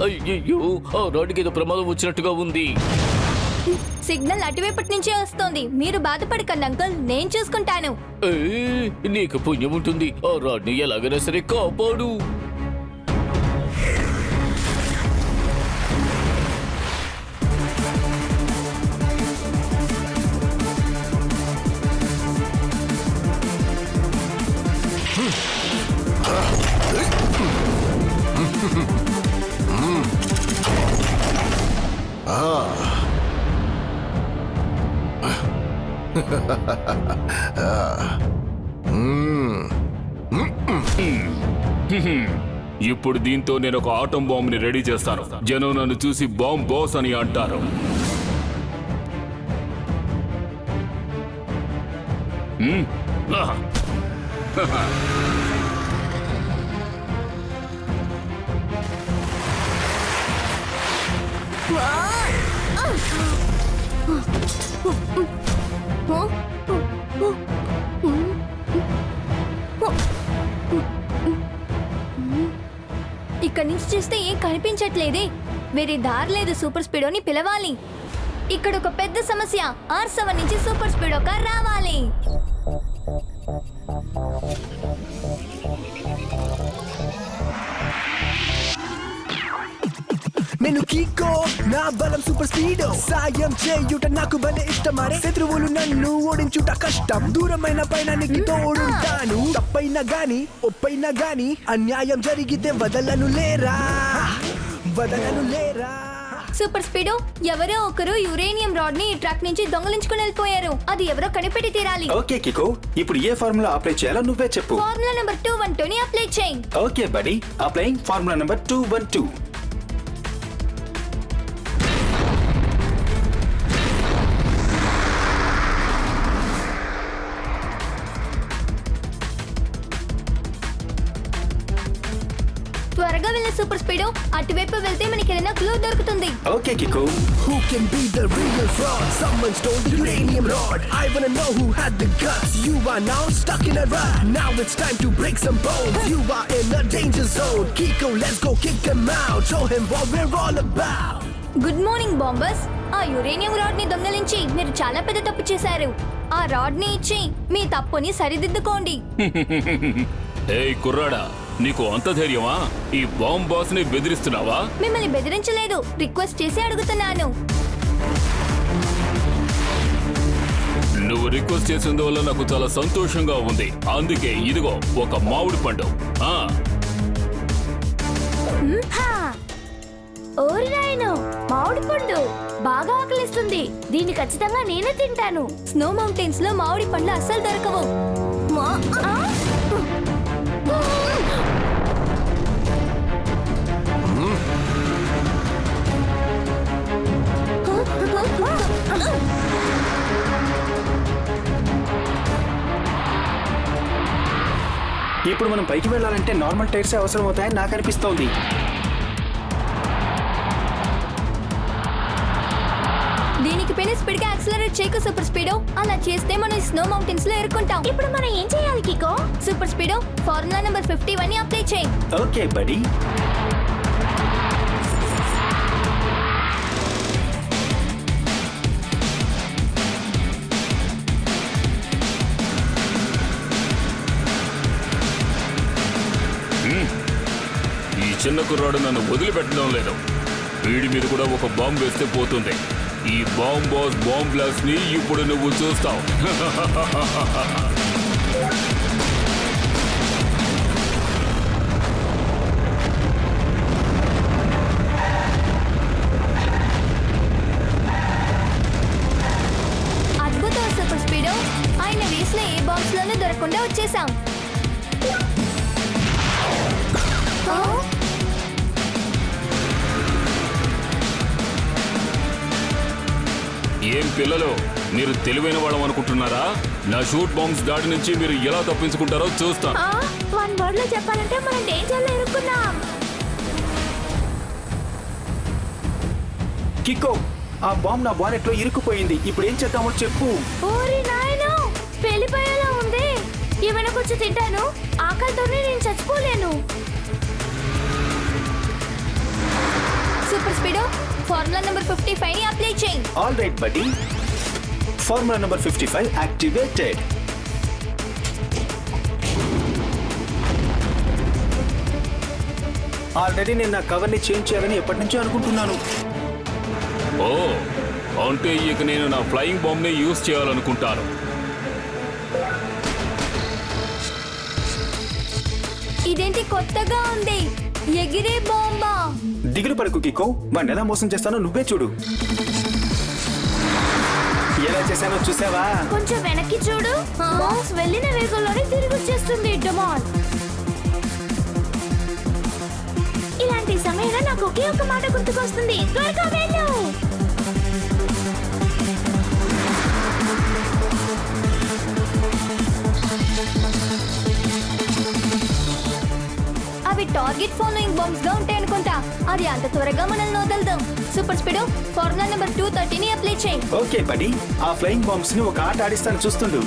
అయ్యయ్యో, ఆ రాడ్కి ఏదో ప్రమాదం వచ్చినట్టుగా ఉంది. సిగ్నల్ అటువైపటి నుంచే వస్తోంది. మీరు బాధపడకండి అంకుల్, నేను చూసుకుంటాను. నీకు పుణ్యం ఉంటుంది, ఆ రాడ్ని ఎలాగైనా సరే కాపాడు. ఇప్పుడు దీంతో నేను ఒక ఆటం బాంబుని రెడీ చేస్తాను. జనం నన్ను చూసి బాంబ్ బాస్ అని అంటారు. ఇక్కడి నుంచి చూస్తే ఏం కనిపించట్లేదే. వేరే దారి లేదు సూపర్ స్పీడోని పిలవాలి. ఇక్కడ ఒక పెద్ద సమస్య. R7 నుంచి సూపర్ స్పీడో కార్ రావాలి. నేను కిక్కో, నా బలం సూపర్ స్పీడో. సాయం చేయుట నాకు భలే ఇష్టమరే. శత్రువులు నన్ను ఓడించుట కష్టం. దూరమైన పైన నీకు తోడుంటాను. తప్పైనా గాని ఒప్పైనా గాని అన్యాయం జరిగితే వదలను లేరా, వదలను లేరా. సూపర్ స్పీడో, ఎవరో ఒకరు యురేనియం రాడ్ ని ఈ ట్రాక్ నుంచి దొంగలించుకుని వెళ్ళిపోయారు. అది ఎవరో కనిపెట్టి తీరాలి. ఓకే కికో, ఇప్పుడు ఏ ఫార్ములా అప్లై చేయాలో నువ్వే చెప్పు. ఫార్ములా నెంబర్ 212 ని అప్లై చేయి. Okay buddy, applying formula number 212. త్వరగా వెళ్ళే సూపర్ స్పీడ్. స్పీడో అటువైపు వెళ్తే మనకి ఏదైనా క్లూ దొరుకుతుంది. Okay కికో. Who can be the real fraud? Someone stole the uranium rod. I wanna know who had the guts. You are now stuck in a rut. Now it's time to break some bones. You are in a danger zone. Kiko, let's go kick him out. Show him what we're all about. Good morning bombers. ఆ యురేనియం రాడ్ ని దొంగలించి మీరు చాలా పెద్ద తప్పు చేశారు. ఆ రాడ్ ని ఇచ్చి మీ తప్పుని సరిదిద్దుకోండి. ఏయ్ కుర్రాడా, నీకు అంత ధైర్యమా? ఈ బాంబ్ బాస్ ని బెదిరిస్తున్నావా? మిమ్మల్ని బెదిరించలేదు, రిక్వెస్ట్ చేసి అడుగుతున్నాను. నువ్వు రిక్వెస్ట్ చేసినందువల్ల నాకు చాలా సంతోషంగా ఉంది. అందుకే ఇదిగో ఒక మామిడి పండు. ఓరి నాయనో, మామిడి పండు బాగా ఆకలిస్తుంది. దీన్ని ఖచ్చితంగా నేనే తింటాను. స్నో మౌంటైన్స్ లో మామిడి పండ్లు అస్సలు దొరకవు. ఇప్పుడు మనం పైకి వెళ్ళాలంటే నార్మల్ టైర్స్ అవసరం అవుతాయని నాకు అనిపిస్తోంది. దీనికి పైన స్పీడ్ గా యాక్సిలరేట్ చేయకు సూపర్ స్పీడో. అలా చేస్తే మనం స్నో మౌంటైన్స్ లో ఎరుకుంటాం. ఇప్పుడు మనం ఏం చేయాలి కికో? సూపర్ స్పీడో ఫార్ములా నెంబర్ 51 ని అప్లై చేయి. Okay buddy. ఈ చిన్న కుర్రాడు నన్ను వదిలిపెట్టడం లేదు. వీడి మీద కూడా ఒక బాంబు వేస్తే పోతుంది. ఈ బాంబ్ బాస్ బాంబ్ బ్లాస్ట్ ని ఇప్పుడు నువ్వు చూస్తావు. అద్భుతం సూపర్ స్పీడో. ఆయన వేసిన ఏ బాంబ్స్ లోనూ దొరకకుండా వచ్చేసాం. ఏం పిల్లలు, మీరు తెలివైన వాళ్ళం అనుకుంటున్నారా? నా షూట్ బాంబ్స్ దాడి నుంచి మీరు ఎలా తప్పించుకుంటారో చూస్తాను. వన్ వర్డ్ లో చెప్పాలంటే మనం డేంజర్ లో ఇరుక్కున్నాం. కికో, ఆ బాంబ్ నా బానెట్ లో ఇరుక్కుపోయింది. ఇప్పుడు ఏం చేద్దామో చెప్పు. ఓరి నాయనో, పేలిపోయేలా ఉంది. ఏమైనా కొంచెం తింటాను. ఆకలితోనే నేను చచ్చిపోలేను. సూపర్ స్పీడో ఫార్ములా నెంబర్ 55 ని అప్లై చేయి. All right buddy. Formula number 55 activated. Already నేను నా కవర్ ని చేంజ్ చేయాలని ఎప్పటి నుంచో అనుకుంటున్నాను. ఓ, అంటే ఇక నేను నా ఫ్లయింగ్ బాంబ్ ని యూజ్ చేయాలనుకుంటాను. ఇదేంటి కొత్తగా ఉంది? ఎగిరే బాంబా? దిగులు పడకు కికో, వాడిని ఎలా మోసం చేస్తానో నువ్వే చూడు. ఎలా చేశానో చూసావా? కొంచెం వెనక్కి చూడు. బాంబ్స్ వెళ్ళిన వేగంలోనే తిరిగి వచ్చేస్తుంది. డమాన్, ఇలాంటి సమయంలో నాకు ఒకే ఒక మాట గుర్తుకొస్తుంది. త్వరగా వెళ్ళు. అవి టార్గెట్ ఫాలోయింగ్ బాంబ్స్ గా ఉంటాయి అనుకుంటా. అది అంత త్వరగా మనల్ని వదలదాం. సూపర్ స్పీడో ఫార్ములా నెంబర్ 230 ని అప్లై చేయి. Okay buddy. ఆ ఫ్లయింగ్ బాంబ్స్ ని ఒక ఆట ఆడిస్తాను, చూస్తుండు.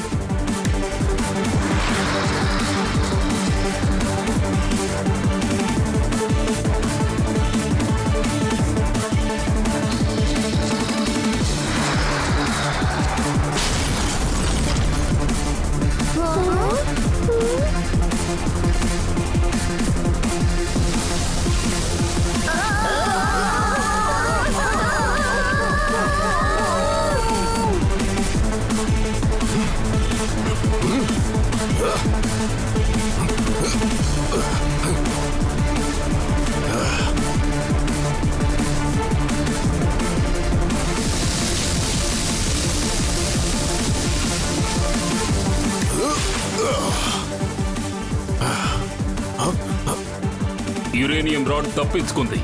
యురేనియం రాడ్ తప్పించుకుంది.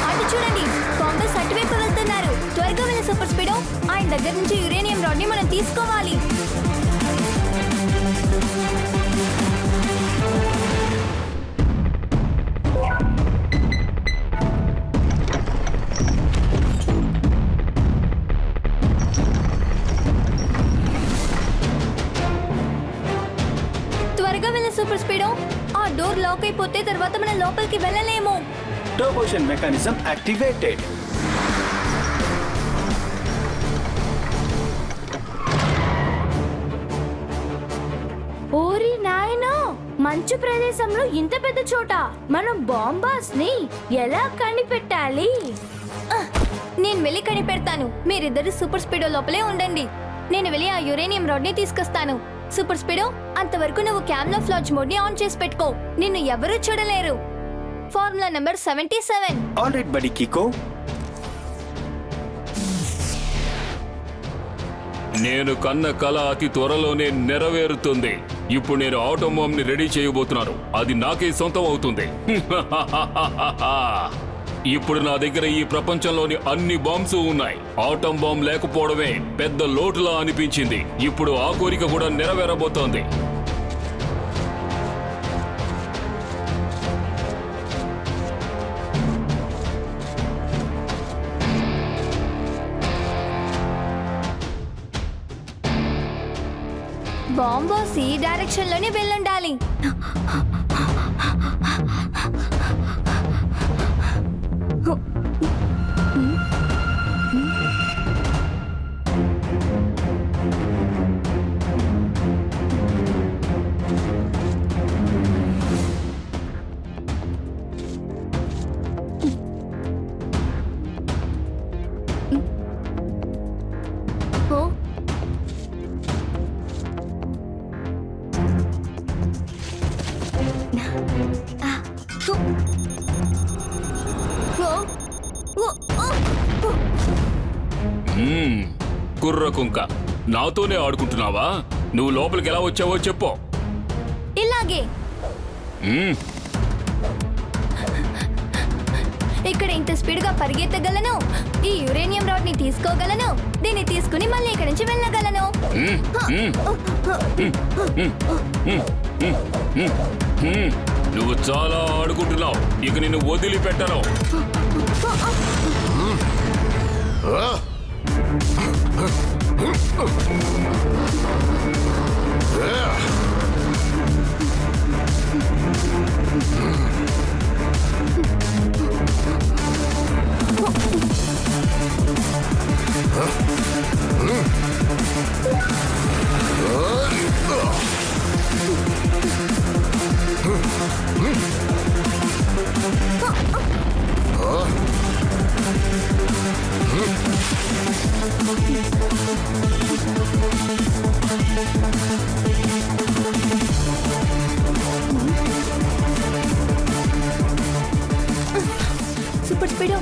అటు చూడండి, కాంగ్రెస్ అటువైపు వెళ్తున్నారు. త్వరగా వెళ్ళి సూపర్ స్పీడో. ఆయన దగ్గర నుంచి యురేనియం రాడ్ ని మనం తీసుకోవాలి. త్వరగా వెళ్ళ సూపర్ స్పీడో. ఆ డోర్ లాక్ అయిపోతే తర్వాత మనం లోపలికి వెళ్ళలేము. టర్బోషన్ మెకానిజం యాక్టివేటెడ్. ఓరి నాయనా, మంచు ప్రదేశంలో ఇంత పెద్ద చోట మనం బాంబాస్ ని ఎలా కనిపెట్టాలి? నేను వెళ్ళి కనిపెడతాను. మీరిద్దరు సూపర్ స్పీడో లోపలే ఉండండి. నేను వెళ్ళి ఆ యురేనియం రాడ్ ని తీసుకొస్తాను. సూపర్ స్పీడో, అంతవరకు నువ్వు క్యామ్లోఫ్లాజ్ మోడ్ ని ఆన్ చేసి పెట్టుకో. నిన్ను ఎవరూ చూడలేరు. Formula number 77. ఆల్రైట్ బడి కికో. నేను కన్న కళ అతి త్వరలోనే నెరవేరుతుంది. ఇప్పుడు నేను ఆటం బాంబ్ ని రెడీ చేయబోతున్నాను. అది నాకే సొంతం అవుతుంది. ఇప్పుడు నా దగ్గర ఈ ప్రపంచంలోని అన్ని బాంబ్స్ ఉన్నాయి. ఆటం బాంబ్ లేకపోవడమే పెద్ద లోటులా అనిపించింది. ఇప్పుడు ఆ కోరిక కూడా నెరవేరబోతోంది. బాంబాస్ ఈ డైరెక్షన్ లోనే వెళ్ళుండాలి. కుర్ర కుంక, నాతోనే ఆడుకుంటున్నావా? నువ్వు లోపలికి ఎలా వచ్చావో చెప్పు. ఇలాగే ఇక్కడ ఇంత స్పీడ్ గా పరిగెత్తగలను. ఈ యురేనియం రాడ్ ని తీసుకోగలను. దీన్ని తీసుకుని మళ్ళీ ఇక్కడి నుంచి వెళ్ళగలను. నువ్వు చాలా ఆడుకుంటున్నావు. ఇక నిన్ను వదిలిపెట్టను. సూపర్ స్పీడో,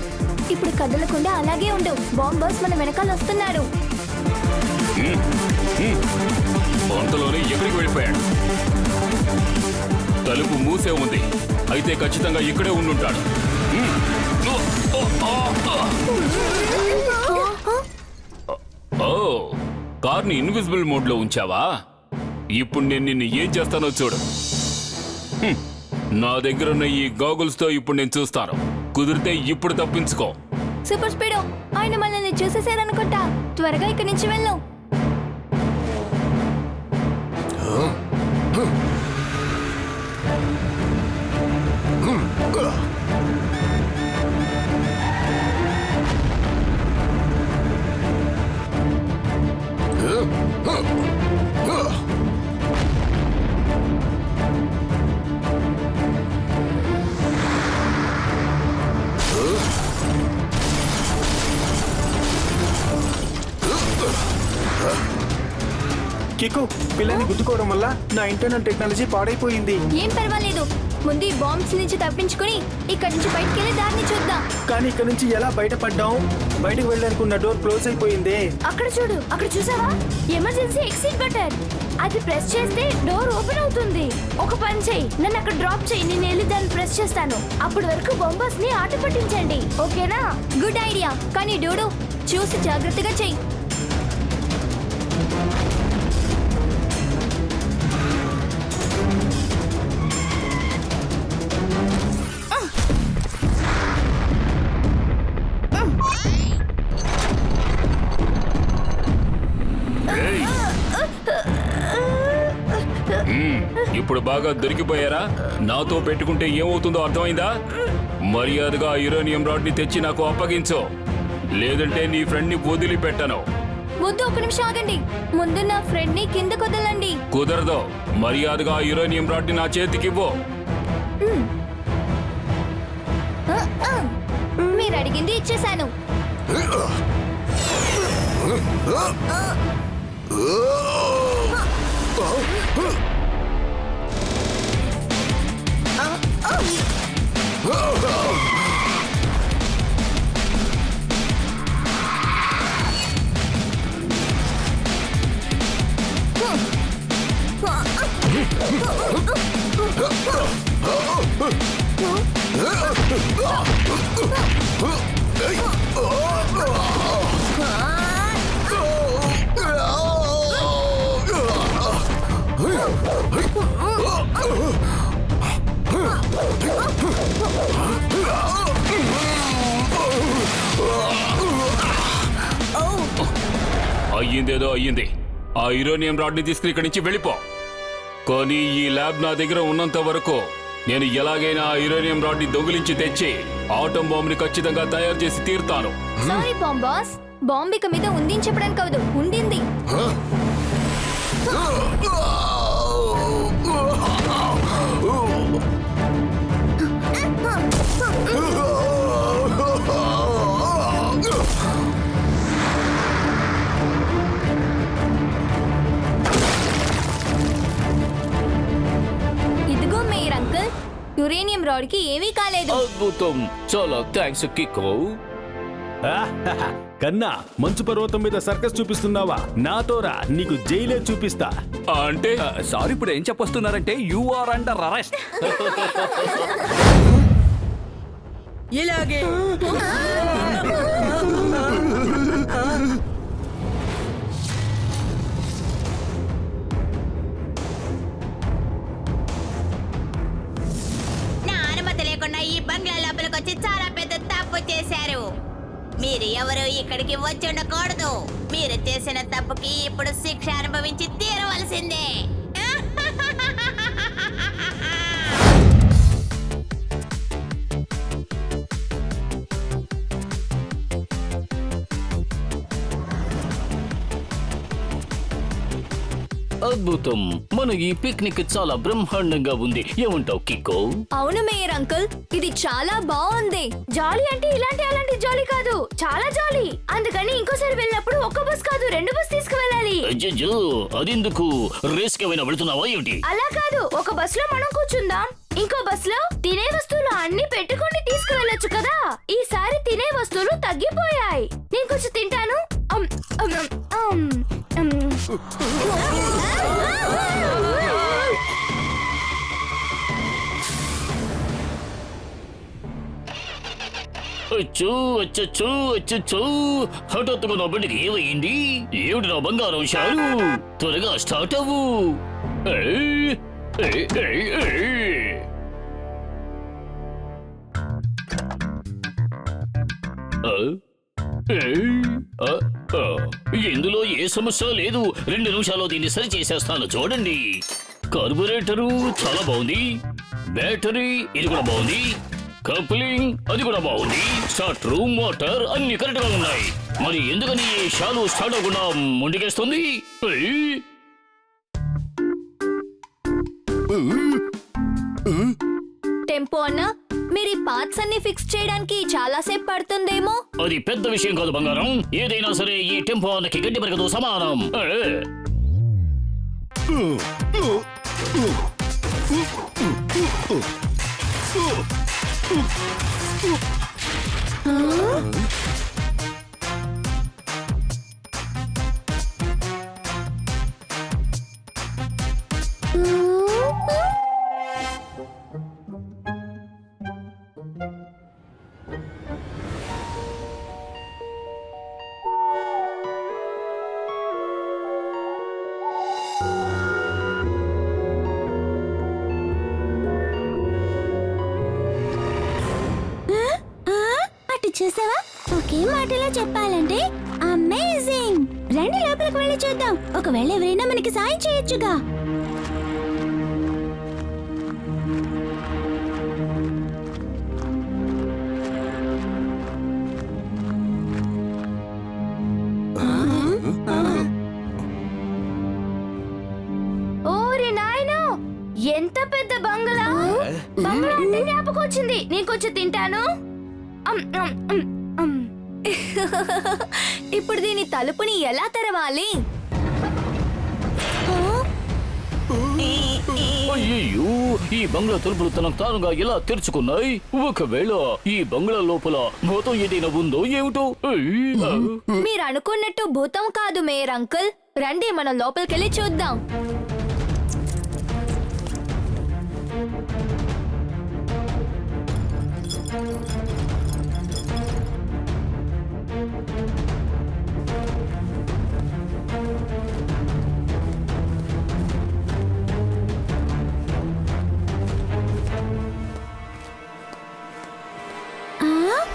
ఇప్పుడు కదలకుండా అలాగే ఉండు. బాంబర్స్ మన వెనకాల వస్తున్నారు. అంతలోనే ఎక్కడికి వెళ్ళిపోయాడు? తలుపు మూసే ఉంది. అయితే ఖచ్చితంగా ఇక్కడే ఉండుంటాడు. ఓ, కార్ని ఇన్విజిబుల్ మోడ్ లో ఉంచావా? ఇప్పుడు నేను నిన్ను ఏం చేస్తానో చూడు. నా దగ్గర ఉన్న ఈ గాగుల్స్ తో ఇప్పుడు నేను చూస్తాను. కుదిరితే ఇప్పుడు తప్పించుకో. సూపర్ స్పీడో, ఆయన మనల్ని చూసేసారనుకుంటా. త్వరగా ఇక్కడి నుంచి వెళ్ళు. కికు, పిల్లని గుద్దుకోవడం వల్ల నా ఇంటర్నల్ టెక్నాలజీ పాడైపోయింది. ఏం పర్వాలేదు. ముందు ఈ బాంబ్స్ నుంచి తప్పించుకుని ఇక్కడి నుంచి బయటికి వెళ్ళి దారిని చూద్దాం. కానీ ఇక్కడ నుంచి ఎలా బయటపడ్డాం? బయటకు వెళ్ళాలనుకున్న డోర్ క్లోజ్ అయిపోయింది. అక్కడ చూడు, అక్కడ చూసావా? Emergency exit button. అది ప్రెస్ చేస్తే డోర్ ఓపెన్ అవుతుంది. ఒక పని చెయ్యి, నన్ను అక్కడ డ్రాప్ చేయి. నేను వెళ్ళి దాన్ని ప్రెస్ చేస్తాను. అప్పటి వరకు బాంబర్స్ ని ఆట పట్టించండి, ఓకేనా? Good idea. కానీ డూడు, చూసి జాగ్రత్తగా చెయ్యి. ఇప్పుడు బాగా దొరికిపోయారా? నాతో పెట్టుకుంటే ఏమవుతుందో అర్థమైందా? మర్యాదగా ఆ యురేనియం రాడ్ ని తెచ్చి నాకు అప్పగించు, లేదంటే నీ ఫ్రెండ్ ని వదిలిపెట్టను. వద్దు, ఒక నిమిషం ఆగండి. ముందు నా ఫ్రెండ్ ని కింద కుదలండి. కుదరదు. మర్యాదగా ఆ యురేనియం రాడ్ ని నా చేతికివ్వు. మీరు అడిగింది ఇచ్చేశాను. అయ్యిందేదో అయ్యింది. ఆ యురేనియం రాడ్ ని తీసుకుని ఇక్కడి నుంచి వెళ్ళిపో. కానీ ఈ ల్యాబ్ నా దగ్గర ఉన్నంత వరకు నేను ఎలాగైనా ఆ యురేనియం రాడ్ ని దొంగిలించి తెచ్చి ఆటం బాంబ్ ని ఖచ్చితంగా తయారు చేసి తీరుతాను. సారీ బాస్, బాంబ్ ఇక మీద ఉంది అని చెప్పడానికి కాదు, ఉండింది. ఇదిగో మేయర్ అంకుల్, యురేనియం రాడ్ కి ఏమీ కాలేదు. అద్భుతం, చాలా థ్యాంక్స్ కిక్కో. కన్నా, మంచు పర్వతం మీద సర్కస్ చూపిస్తున్నావా? నాతో రా, నీకు జైలే చూపిస్తా. అంటే సారీ, ఇప్పుడు ఏం చెప్పొస్తున్నారంటే యు ఆర్ అండర్ అరెస్ట్. ఇలాగే నా అనుమతి లేకుండా ఈ బంగ్లా లోపలికి వచ్చి చాలా పెద్ద తప్పు చేశారు. మీరు ఎవరు ఇక్కడికి వచ్చి ఉండకూడదు. మీరు చేసిన తప్పుకి ఇప్పుడు శిక్ష అనుభవించి తీరవలసిందే. అద్భుతం, మన ఈ పిక్నిక్ చాలా బ్రహ్మాండంగా ఉంది. ఏమంటావు కిక్కో? అవును మేయర్ అంకుల్, ఇది చాలా బాగుంది. జాలీ అంటే అలాంటి జాలీ కాదు, చాలా జాలీ. అందుకని ఇంకోసారి వెళ్ళినప్పుడు ఒక్క బస్ కాదు 2 బస్ తీసుకువెళ్ళాలి. అజ్జో, అదెందుకు? రేస్ కేమైనా వెళుతున్నావా ఏమిటి? అలా కాదు, ఒక బస్ లో మనం కూర్చుందాం, ఇంకో బస్ లో తినే వస్తువులు అన్ని పెట్టుకొని తీసుకువెళ్ళొచ్చు కదా. ఈసారి తినే వస్తువులు తగ్గిపోయాయి. నేను కొంచెం తింటాను. అచ్చో, హఠాత్తుగా నా బండికి ఏమైంది? ఏమిటి నా బంగారం షారు? త్వరగా స్టార్ట్ అవ్వు. ఇందులో ఏ సమస్య లేదు. 2 నిమిషాల్లో దీన్ని సరి చేసేస్తాను, చూడండి. కార్బొరేటరు చాలా బాగుంది, బ్యాటరీ ఇది కూడా బాగుంది, కప్లింగ్ అది కూడా బాగుంది, స్టార్ట్ రూమ్ మోటార్ అన్ని కరెక్ట్ గా ఉన్నాయి. మరి ఎందుకని ఈ షాలు స్టార్ట్ అవ్వకుండా ముందుకేస్తుంది? టెంపో అన్నా, మీరు ఈ పార్ట్స్ అన్ని ఫిక్స్ చేయడానికి చాలా సేపు పడుతుందేమో. అది పెద్ద విషయం కాదు బంగారం. ఏదైనా సరే ఈ టెంపో అన్నకి గడ్డి పెరగదు సమానం. చూసావా, ఒకే మాటలో చెప్పాలంటే అమేజింగ్. రండి లోపలికి వెళ్ళి చూద్దాం, ఒకవేళ ఎవరైనా మనకి సాయం చేయొచ్చుగా. బంగ్లా అంటే జ్ఞాపకం వచ్చింది. నేను కొంచెం తింటాను. ఇప్పుడు దీని తలుపుని ఎలా తెరవాలి? అయ్యయ్యో, ఈ బంగ్లా తలుపులు తనకు తానుగా ఎలా తెరుచుకున్నాయి? ఒకవేళ ఈ బంగ్లా లోపల భూతం ఏదైనా ఉందో ఏమిటో? మీరు అనుకున్నట్టు భూతం కాదు మేయర్ అంకుల్. రండి మనం లోపలికెళ్ళి చూద్దాం.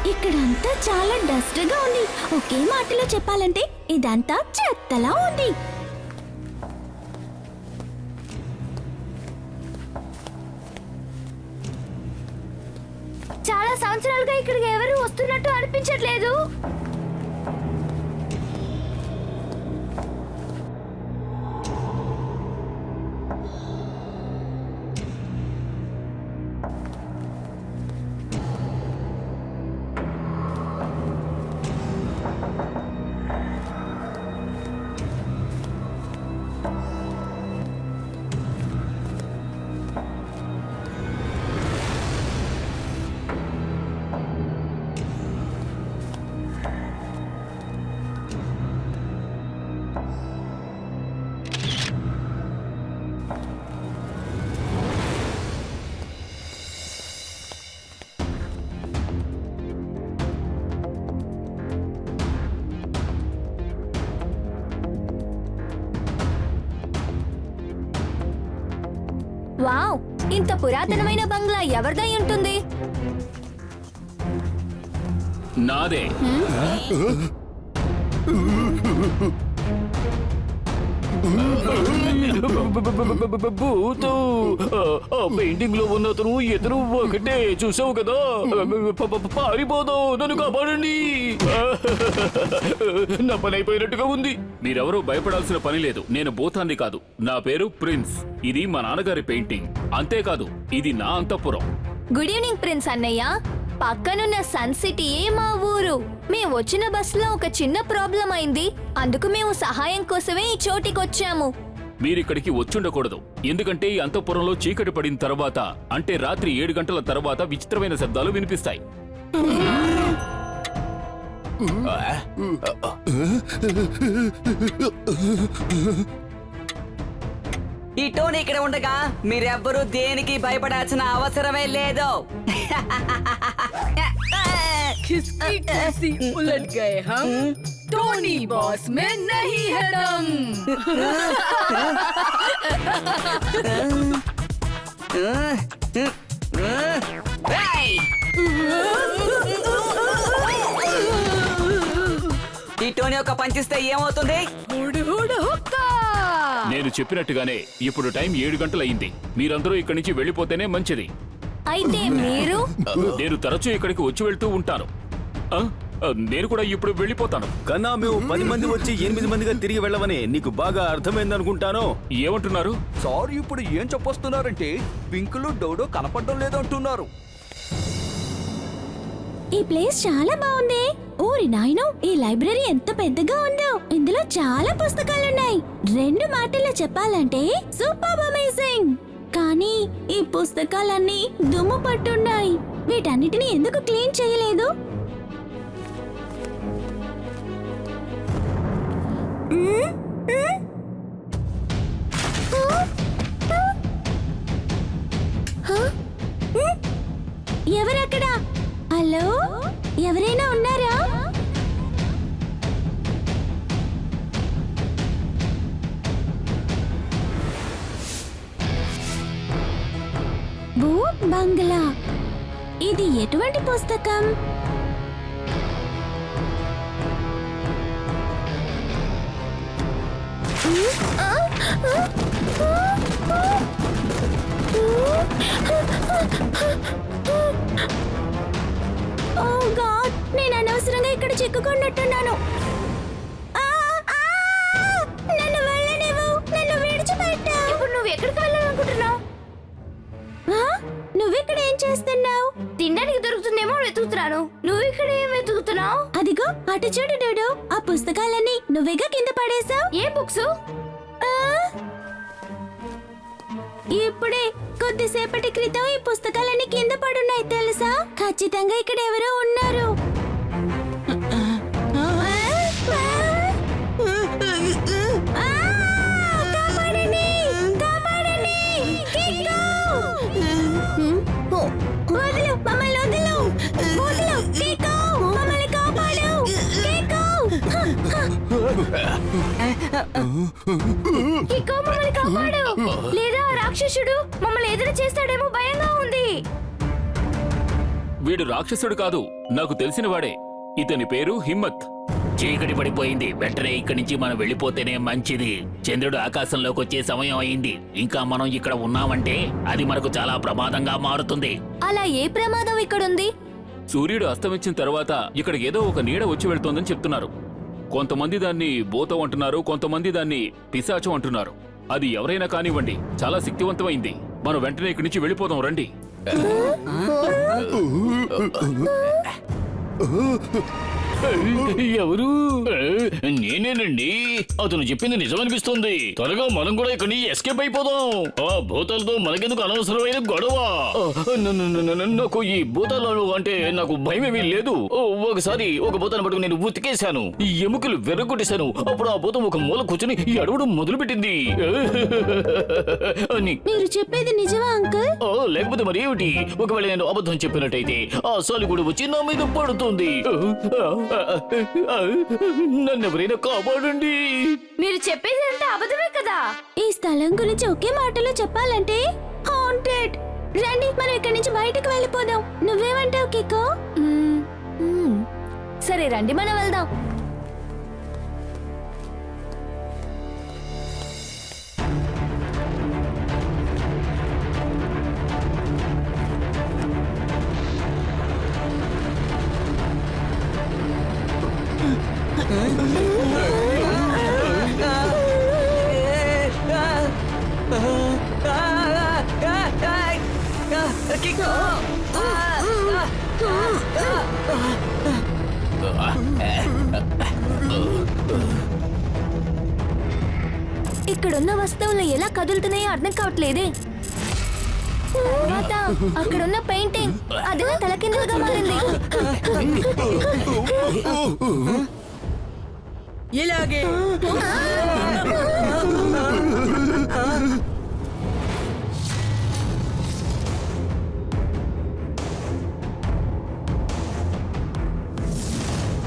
ఇక్కడంతా చాలా డస్ట్ గా ఉంది. ఒకే మాటలో చెప్పాలంటే ఇదంతా చెత్తలా ఉంది. చాలా సంవత్సరాలుగా ఇక్కడికి ఎవరు వస్తున్నట్టు అనిపించట్లేదు. వావ్, ఇంత పురాతనమైన బంగ్లా ఎవరిదై ఉంటుంది? నాదే. భూతం. ఆ పెయింటింగ్ లో ఉన్న అతను ఇతను ఒకటే, చూసావు కదా? పారిపోదాం, నన్ను కాపాడండి. నా పని అయిపోయినట్టుగా ఉంది. మీరెవరూ భయపడాల్సిన పని లేదు. నేను భూతాన్ని కాదు. నా పేరు ప్రిన్స్. ఇది మా నాన్నగారి పెయింటింగ్. అంతేకాదు, ఇది నా అంతఃపురం. గుడ్ ఈవినింగ్ ప్రిన్స్ అన్నయ్య. పక్కనున్న సన్ సిటీయే మా ఊరు. మేము వచ్చిన బస్సులో ఒక చిన్న ప్రాబ్లం అయింది. అందుకు మేము సహాయం కోసమే ఈ చోటికి వచ్చాము. మీరిక్కడికి వచ్చుండకూడదు. ఎందుకంటే ఈ అంతఃపురంలో చీకటి పడిన తర్వాత, అంటే రాత్రి 7 గంటల తర్వాత విచిత్రమైన శబ్దాలు వినిపిస్తాయి. ఈ టోనీ ఇక్కడ ఉండగా మీరెవ్వరూ దేనికి భయపడాల్సిన అవసరమే లేదు. किसकी कुर्सी उलट गए हम? टोनी बॉस में नहीं है दम। ఈ టోనీ ఒక పంచిస్తే ఏమవుతుంది? నేను చెప్పినట్టుగానే ఇప్పుడు టైం 7 గంటలయ్యింది. మీరందరూ ఇక్కడి నుంచి వెళ్ళిపోతేనే మంచిది. అయితే మీరు? నేను తరచూ ఇక్కడికి వచ్చి వెళ్తూ ఉంటాను. నేను కూడా ఇప్పుడు వెళ్ళిపోతాను. కన్నా మేము 10 మంది వచ్చి 8 మందిగా తిరిగి వెళ్ళవని నీకు బాగా అర్థమైందనుకుంటాను. ఏమంటున్నారు? సారీ, ఇప్పుడు ఏం చెప్పొస్తున్నారంటే పింకులు డోడో కనపడడం లేదంటున్నారు. ఈ ప్లేస్ చాలా బాగుంది. ఓరి నాయనో, ఈ లైబ్రరీ ఎంత పెద్దగా ఉందో. ఇందులో చాలా పుస్తకాలున్నాయి. 2 మాటల్లో చెప్పాలంటే సూపర్ అమేజింగ్. కానీ ఈ పుస్తకాలన్నీ దుమ్ము పట్టున్నాయి. వీటన్నిటిని ఎందుకు క్లీన్ చేయలేదు? ఎవరక్కడ? హలో, ఎవరైనా ఉన్నారా? భూత్ బంగ్లా. ఇది ఎటువంటి పుస్తకం? ఓ గాడ్, నేను అనవసరంగా ఇక్కడ చిక్కుకున్నట్టున్నాను. నన్ను వెళ్ళనివ్వు, నన్ను విడిచిపెట్టు. ఇప్పుడు నువ్వు ఎక్కడికి వెళ్ళాలనుకుంటున్నావు? నువ్వెక్కడ చేస్తున్నావు? తినడానికి దొరుకుతుందేమో వెతుకుతున్నాను. నువ్వు ఇక్కడ ఏం వెతుకుతున్నావు? అదిగో అటు చూడు డోడో, ఆ పుస్తకాలన్నీ నువ్వేగా కింద పడేశావు. ఏ బుక్స్? ఇప్పుడే కొద్దిసేపటి క్రితం ఈ పుస్తకాలన్నీ కింద పడున్నాయి తెలుసా? ఖచ్చితంగా ఇక్కడ ఎవరో ఉన్నారు. కాపాడండి! కాపాడండి! కిక్కు! వదిలు! మమ్మల్ని వదిలు! వదిలు! కిక్కు! మమ్మల్ని కాపాడు! కిక్కు! కిక్కు, మమ్మల్ని కాపాడు! లేదా రాక్షసుడు మమ్మల్ని ఎదురు చేస్తాడేమో భయంగా ఉంది. వీడు రాక్షసుడు కాదు, నాకు తెలిసిన వాడే. ఇతని పేరు హిమ్మత్. చీకటి పడిపోయింది. వెంటనే ఇక్కడి నుంచి మనం వెళ్ళిపోతేనే మంచిది. చంద్రుడు ఆకాశంలోకి వచ్చే సమయం అయింది. ఇంకా మనం ఇక్కడ ఉన్నామంటే అది మనకు చాలా ప్రమాదంగా మారుతుంది. అలా ఏ ప్రమాదం ఇక్కడుంది? సూర్యుడు అస్తమించిన తర్వాత ఇక్కడ ఏదో ఒక నీడ వచ్చి వెళ్తోందని చెప్తున్నారు. కొంతమంది దాన్ని భూతం అంటున్నారు, కొంతమంది దాన్ని పిశాచం అంటున్నారు. అది ఎవరైనా కానివ్వండి, చాలా శక్తివంతమైంది. మనం వెంటనే ఇక్కడి నుంచి వెళ్ళిపోదాం రండి. ఎవరు? నేనేనండి. అతను చెప్పింది నిజమనిపిస్తుంది. త్వరగా మనం కూడా ఇక్కడి నుంచి ఎస్కేప్ అయిపోదాం. ఆ భూతాలతో మనకెందుకు అనవసరమైన గొడవ? నాకు ఈ భూతాలు అంటే నాకు భయమేమీ లేదు. ఒకసారి ఒక భూతాన్ని పట్టుకుని నేను ఉతికేశాను, ఈ ఎముకలు వెర్రగొట్టేశాను. అప్పుడు ఆ భూతం ఒక మూల కూర్చొని అడవడం మొదలు పెట్టింది అని. మీరు చెప్పేది నిజమా అంకుల్? లేకపోతే మరి ఏమిటి? ఒకవేళ నేను అబద్ధం చెప్పినట్టయితే ఆ సాలి కూడా వచ్చి నా మీద పడుతుంది. నన్నెవరైనా కాపాడండి. మీరు చెప్పేది అంతా అబద్ధమే కదా. ఈ స్థలం గురించి ఒకే మాటలో చెప్పాలంటే హాంటెడ్. రండి మనం ఇక్కడి నుంచి బయటకు వెళ్ళిపోదాం. నువ్వేమంటావు కికో? సరే రండి మనం వెళ్దాం. ఇక్కడున్న వస్తువులు ఎలా కదులుతున్నాయో అర్థం కావట్లేదే. తర్వాత అక్కడున్న పెయింటింగ్ అది నా తలకిందులుగా మారింది. ఇలాగే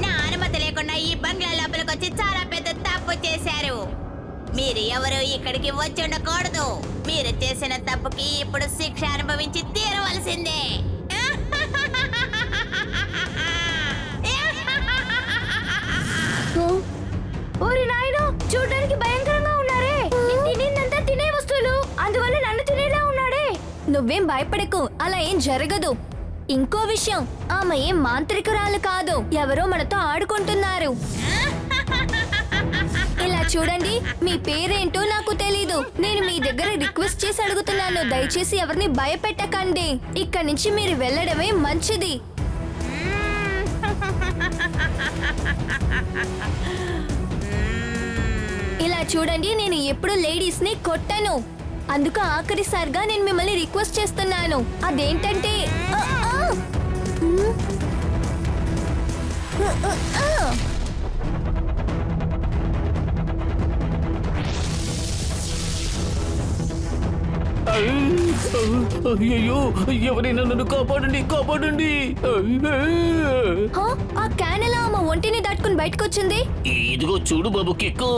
నా అనుమతి లేకుండా ఈ బంగ్లా లోపలికి వచ్చి చాలా పెద్ద తప్పు చేశారు. మీరు ఎవరు ఇక్కడికి వచ్చి ఉండకూడదు. మీరు చేసిన తప్పుకి ఇప్పుడు శిక్ష అనుభవించి తీరవలసిందే. ఓరి నాయనో, చూడడానికి భయంకరంగా ఉన్నారే. తినేదంతా తినే వస్తువులు, అందువల్ల నన్ను తినేలా ఉన్నాడే. నువ్వేం భయపడకు, అలా ఏం జరగదు. ఇంకో విషయం, ఆమె ఏం మాంత్రికురాలు కాదు, ఎవరో మనతో ఆడుకుంటున్నారు. ఇలా చూడండి, మీ పేరేంటో నాకు తెలీదు. నేను మీ దగ్గర రిక్వెస్ట్ చేసి అడుగుతున్నాను, దయచేసి ఎవరిని భయపెట్టకండి. ఇక్కడి నుంచి మీరు వెళ్ళడమే మంచిది. ఇలా చూడండి, నేను ఎప్పుడు లేడీస్ ని కొట్టను. అందుకు ఆఖరిసారిగా నేను మిమ్మల్ని రిక్వెస్ట్ చేస్తున్నాను. అదేంటంటే అయ్యో, ఎవరైనా నన్ను కాపాడండి, కాపాడండి. ఆ క్యాన్ ఎలా ఆమె ఒంటిని దాటుకుని బయటకు వచ్చింది? ఇదిగో చూడు బాబు కిక్కు,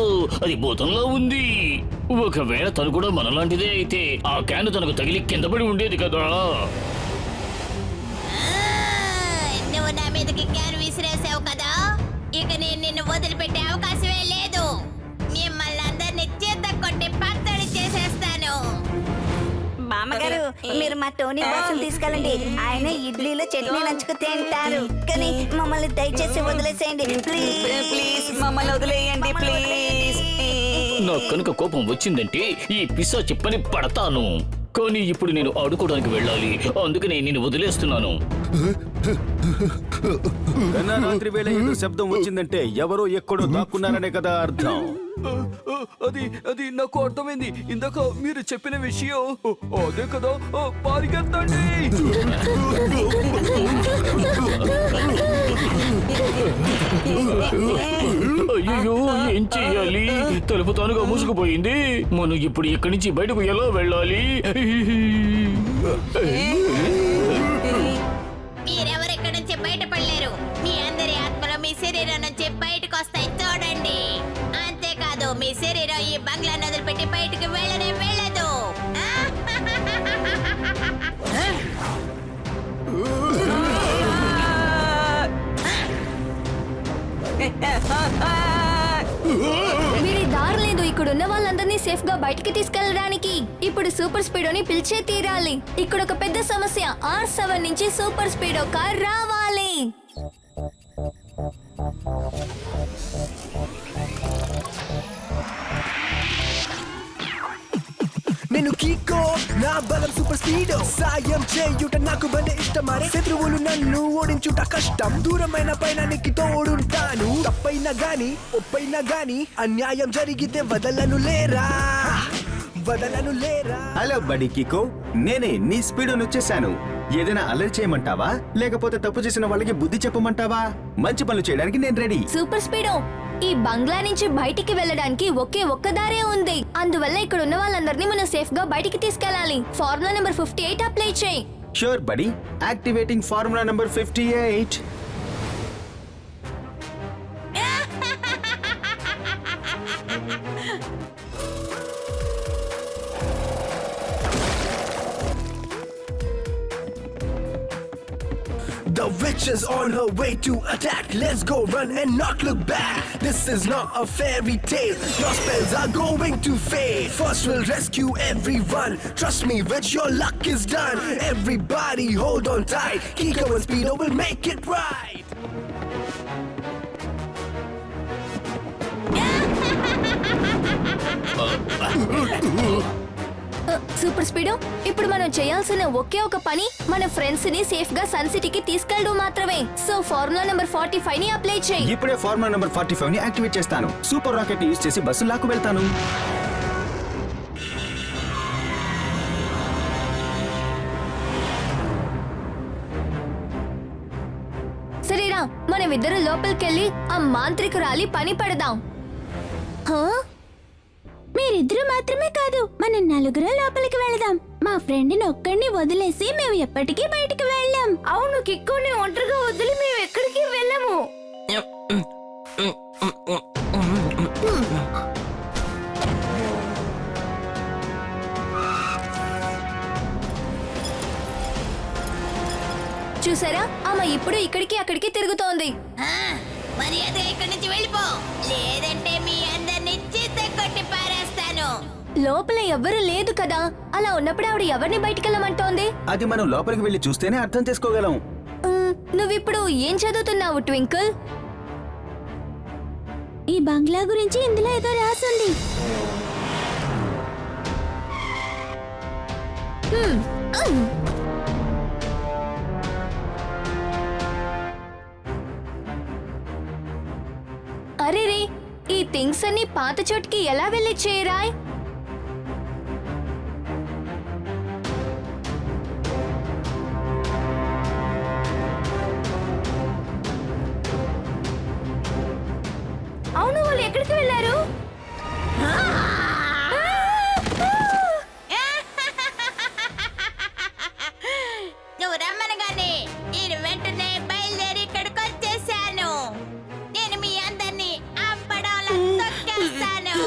అది భూతంలా ఉంది. ఒకవేళ తను కూడా మనలాంటిదే అయితే ఆ క్యాన్ తనకు తగిలి కింద పడి ఉండేది కదా. నువ్వు నా మీదకి క్యాన్ విసిరేసావు కదా, ఇక నేను నిన్ను వదిలిపెట్టే అవకాశమే లేదు. మిమ్మల్ని అందరినీ చేత కొట్టి పత్తడి చేసేస్తాను. బామ్మగారు, మీరు మా టోనీ బాస్ని తీసుకెళ్ళండి. ఆయన ఇడ్లీలో చట్నీ నంచుకు తింటారు. కానీ మమ్మల్ని దయచేసి వదిలేసేయండి ప్లీజ్. మమ్మల్ని వదిలేయండి ప్లీజ్. నాకు కనుక కోపం వచ్చిందంటే ఈ పిశాచి పని పడతాను. కానీ ఇప్పుడు నేను ఆడుకోవడానికి వెళ్ళాలి, అందుకనే నేను వదిలేస్తున్నాను. కన్నా రాత్రి వేళ ఏదో శబ్దం వచ్చిందంటే ఎవరో ఎక్కడో దాక్కున్నారనే కదా అర్థం. అది నాకు అర్థమైంది. ఇందాక మీరు చెప్పిన విషయం అదే కదా. పారికెత్తండి. అయ్యో, ఏం చెయ్యాలి? తలుపు తానుగా మూసుకుపోయింది. మనం ఇప్పుడు ఇక్కడి నుంచి బయటకు ఎలా వెళ్ళాలి? మీరెవరు ఇక్కడి నుంచి బయటపడలేరు. మీ అందరి ఆత్మలు మీ శరీరం నుంచి బయటకు వస్తాయి, చూడండి. అంతేకాదు, మీ శరీరం ఈ బంగ్లాను వదిలిపెట్టి బయటకు వెళ్ళనే వెళ్ళదు. వీరి దారి లేదు ఇక్కడ ఉన్న వాళ్ళందరినీ సేఫ్ గా బయటికి తీసుకెళ్ళడానికి. ఇప్పుడు సూపర్ స్పీడోని పిలిచే తీరాలి. ఇక్కడ ఒక పెద్ద సమస్య, R7 నుంచి సూపర్ స్పీడో కార్ రావాలి. నేను కీకో, నా బలం సూపర్ స్పీడ్. సాయం చేయుట నాకు భలే ఇష్టమరే. శత్రువులు నన్ను ఓడించుట కష్టం. దూరమైన పైనానికి తోడుంటాను. తప్పైనా గాని ఒప్పైనా గాని అన్యాయం జరిగితే వదలను లేరా. హలో బడి కికో, నేనే నీ స్పీడ్ వచ్చేసాను. ఏదైనా అల్లరి చేయమంటావా, లేకపోతే తప్పు చేసిన వాళ్ళకి బుద్ధి చెప్పమంటావా? మంచి పనులు చేయడానికి నేను రెడీ. సూపర్ స్పీడో, ఈ బంగ్లా నుంచి బయటికి వెళ్ళడానికి ఒకే ఒక్క దారే ఉంది. అందువల్ల ఇక్కడ ఉన్న వాళ్ళందరినీ మనం సేఫ్ గా బయటికి తీసుకెళ్ళాలి. ఫార్ములా నెంబర్ 58 అప్లై చేయి. షూర్ బడి, activating formula number 58. The witch is on her way to attack. Let's go, run and not look back. This is not a fairy tale. Your spells are going to fade. First we'll rescue everyone. Trust me, with your luck is done. Everybody hold on tight. Kiko and Speedo will make it right. Super speedo, ఇప్పుడు మనం చేయాల్సిన ఒకే ఒక పని మన ఫ్రెండ్స్ ని సేఫ్ గా సన్ సిటీకి తీసుకెళ్ళడం మాత్రమే. సో ఫార్ములా నెంబర్ 45 ని అప్లై చేయి. ఇప్పుడే ఫార్ములా నెంబర్ 45 ని యాక్టివేట్ చేస్తాను. సూపర్ రాకెట్ యూజ్ చేసి బస్సు లాక్కు వెళ్తాను. సరేరా, మనమిద్దరు లోపలికెళ్ళి ఆ మాంత్రికురాలి పని పడదాం. మీరిద్దరు మాత్రమే కాదు, మన నలుగురు లోపలికి వెళదాం. మా ఫ్రెండ్ ఒక్కడిని వదిలేసి మేము ఎప్పటికీ బయటికి వెళ్ళాం. అవును కిక్కుని ఒంటరిగా వదిలి మేము ఎక్కడికి వెళ్ళము. చూసారా, ఆమె ఇప్పుడు ఇక్కడికి అక్కడికి తిరుగుతోంది. మర్యాదగా ఇక్కడి నుంచి వెళ్ళిపో, లేదంటే మీ అందరిని చిత్త కొట్టి పారేస్తాను. లోపల ఎవ్వరూ లేదు కదా, అలా ఉన్నప్పుడు ఆవిడ ఎవరిని బయటికెళ్ళమంటోంది? అది మనం లోపలికి వెళ్ళి చూస్తేనే అర్థం చేసుకోగలం. నువ్విప్పుడు ఏం చదువుతున్నావు ట్వింకిల్? ఈ బంగ్లా గురించి ఇందులో ఏదో రాసింది. అరే రే, ఈ థింగ్స్ అన్ని పాత చోటుకి ఎలా వెళ్ళి చేరాయ్? అవును, వాళ్ళు ఎక్కడికి వెళ్ళారు? నువ్వు రమ్మనగానే నేను వెంటనే బయలుదేరి ఇక్కడికి వచ్చేసాను. నేను మీ అందరినీ ఆ పడవలో తొక్కేస్తాను.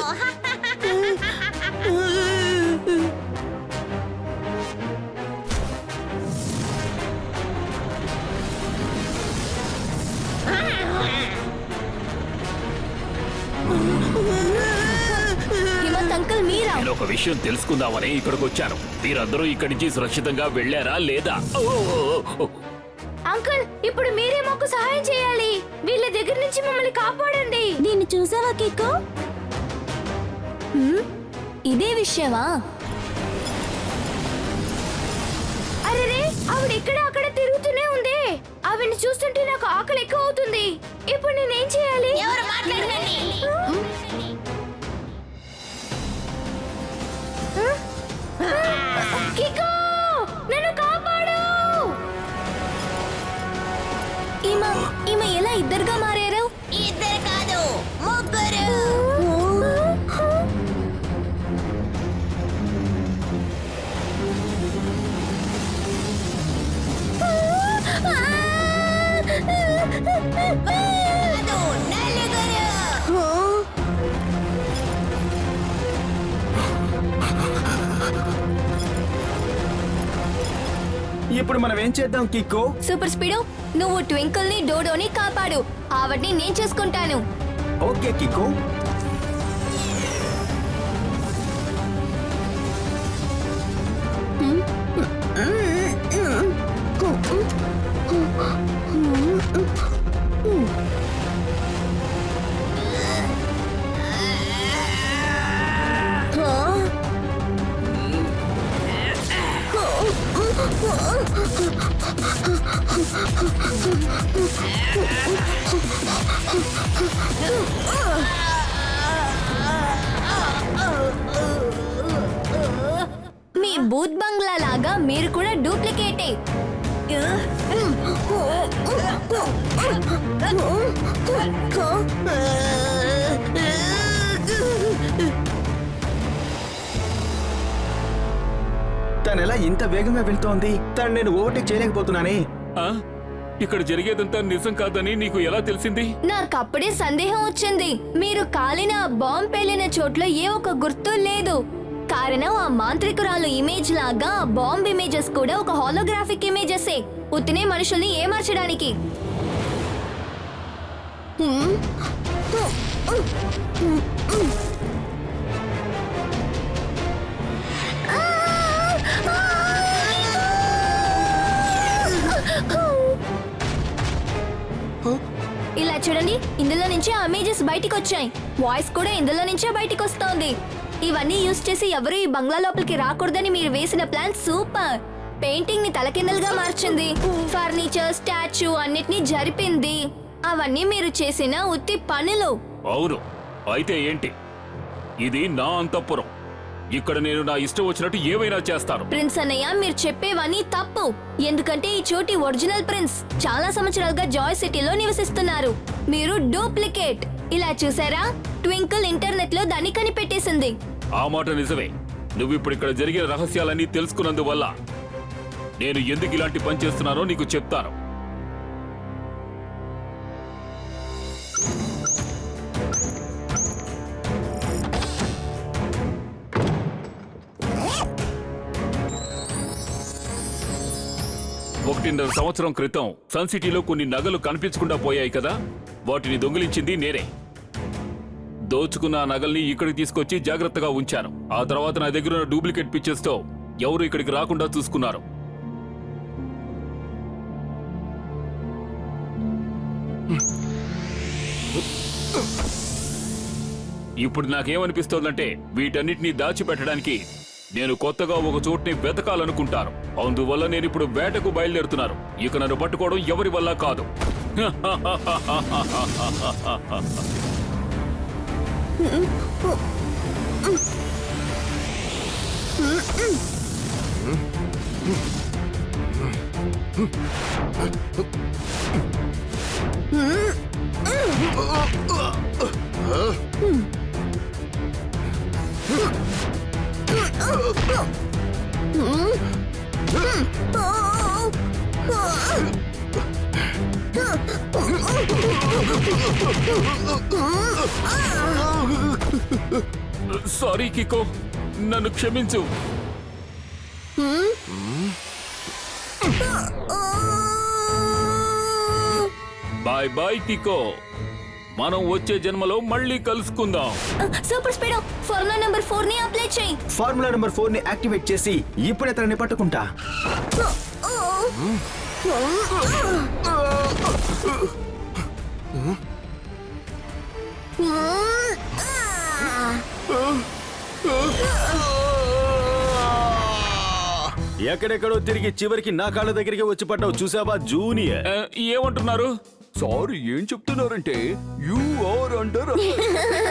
హిమంత్ అంకుల్, మీరా? నేను ఒక విషయం తెలుసుకుందామని ఇక్కడికి వచ్చాను. మీరందరూ ఇక్కడి నుంచి సురక్షితంగా వెళ్ళారా లేదా? అంకుల్, ఇప్పుడు మీరే మాకు సహాయం చేయాలి. వీళ్ళ దగ్గర నుంచి మమ్మల్ని కాపాడండి. దీన్ని చూసావా కిక్కో? ఇదే విషయమా? ఆవిడ ఇక్కడ అక్కడ తిరుగుతూనే ఉంది. ఆవిడని చూస్తుంటే నాకు ఆకలి ఎక్కువ అవుతుంది. ఇప్పుడు నేనేం చేయాలి? ఎవరు మాట్లాడకండి. కికో, నన్ను కాపాడు. ఈమె ఎలా ఇద్దరుగా మారారు? ఇద్దరు కాదు, ముగ్గురు. కాదు, నలుగురు. ఇప్పుడు మనం ఏం చేద్దాం కిక్కో? సూపర్ స్పీడు, నువ్వు ట్వింకిల్ ని డోడోని కాపాడు. ఆవిడ్ని నేను చూసుకుంటాను. ఓకే కిక్కో. మీ బూత్ బంగ్లా లాగా మీరు కూడా డూప్లికేటే. తను ఎలా ఇంత వేగంగా వెళ్తోంది? తను నేను ఓవర్టేక్ చేయలేకపోతున్నానే. ఇక్కడ జరిగేదంతా నిజం కాదని నీకు ఎలా తెలిసింది? నాకు అప్పుడే సందేహం వచ్చింది. మీరు కాలిన బాంబ్ పేలిన చోట్ల ఏ ఒక గుర్తు లేదు. కారణం ఆ మాంత్రికురాలు ఇమేజ్ లాగా ఆ బాంబ్ ఇమేజెస్ కూడా ఒక హాలోగ్రాఫిక్ ఇమేజెసే, ఉత్తినే మనుషుల్ని ఏమార్చడానికి. ఇలా చూడండి, ఇందులో నుంచి ఆ ఇమేజెస్ బయటికి వచ్చాయి. వాయిస్ కూడా ఇందులో నుంచే బయటికి వస్తోంది. ఇవన్నీ యూజ్ చేసి ఎవరు ఈ బంగ్లా లోపలికి రాకూడదని మీరు వేసిన ప్లాన్ సూపర్. పెయింటింగ్ ని తలకిందలుగా మార్చింది, ఫర్నిచర్, స్టాచ్యూ అన్నిటినీ జరిపింది. అవన్నీ మీరు చేసిన ఉత్తి పనులు. అవును, అయితే ఏంటి? ఇది నా అంతఃపురం. ఇక్కడ నేను నా ఇష్టం వచ్చినట్టు ఏమైనా చేస్తాను. ప్రిన్స్ అన్నయ్య, మీరు చెప్పేవన్నీ తప్పు. ఎందుకంటే ఈ చోటి ఒరిజినల్ ప్రిన్స్ చాలా సంవత్సరాలుగా జాయ్ సిటీలో నివసిస్తున్నారు. మీరు డూప్లికేట్. ఇలా చూసారా, ట్వింకిల్ ఇంటర్నెట్ లో దాన్ని కనిపెట్టేసింది. ఆ మాట నిజమే. నువ్వు ఇప్పుడు ఇక్కడ జరిగిన రహస్యాలన్నీ తెలుసుకున్నందువల్ల నేను ఎందుకు ఇలాంటి పని చేస్తున్నానో నీకు చెప్తాను. ఒకటిన్నర సంవత్సరం క్రితం సన్ సిటీలో కొన్ని నగలు కనిపించకుండా పోయాయి కదా, వాటిని దొంగిలించింది నేనే. దోచుకున్న ఆ నగల్ని ఇక్కడికి తీసుకొచ్చి జాగ్రత్తగా ఉంచాను. ఆ తర్వాత నా దగ్గర ఉన్న డూప్లికేట్ పిక్చర్స్ తో ఎవరు ఇక్కడికి రాకుండా చూసుకున్నారు. ఇప్పుడు నాకేమనిపిస్తోందంటే వీటన్నిటిని దాచిపెట్టడానికి నేను కొత్తగా ఒక చోటుని వెతకాలనుకుంటాను. అందువల్ల నేను ఇప్పుడు వేటకు బయలుదేరుతున్నాను. ఇక నన్ను పట్టుకోవడం ఎవరి వల్ల కాదు. సారీ కికో, నన్ను క్షమించు. బాయ్ బాయ్ కికో, మనం వచ్చే జన్మలో మళ్ళీ కలుసుకుందాం. సూపర్ స్పీడ్, ఫార్ములా నంబర్ 4 ని అప్లై చేయి. ఫార్ములా నంబర్ 4 ని యాక్టివేట్ చేసి ఇప్పుడే తనని పట్టుకుంటా. ఎక్కడెక్కడో తిరిగి చివరికి నా కాళ్ళ దగ్గరికి వచ్చి పడ్డావు చూసావా జూనియర్? ఏమంటున్నారు? సారీ ఏం చెప్తున్నారంటే యు ఆర్ అండర్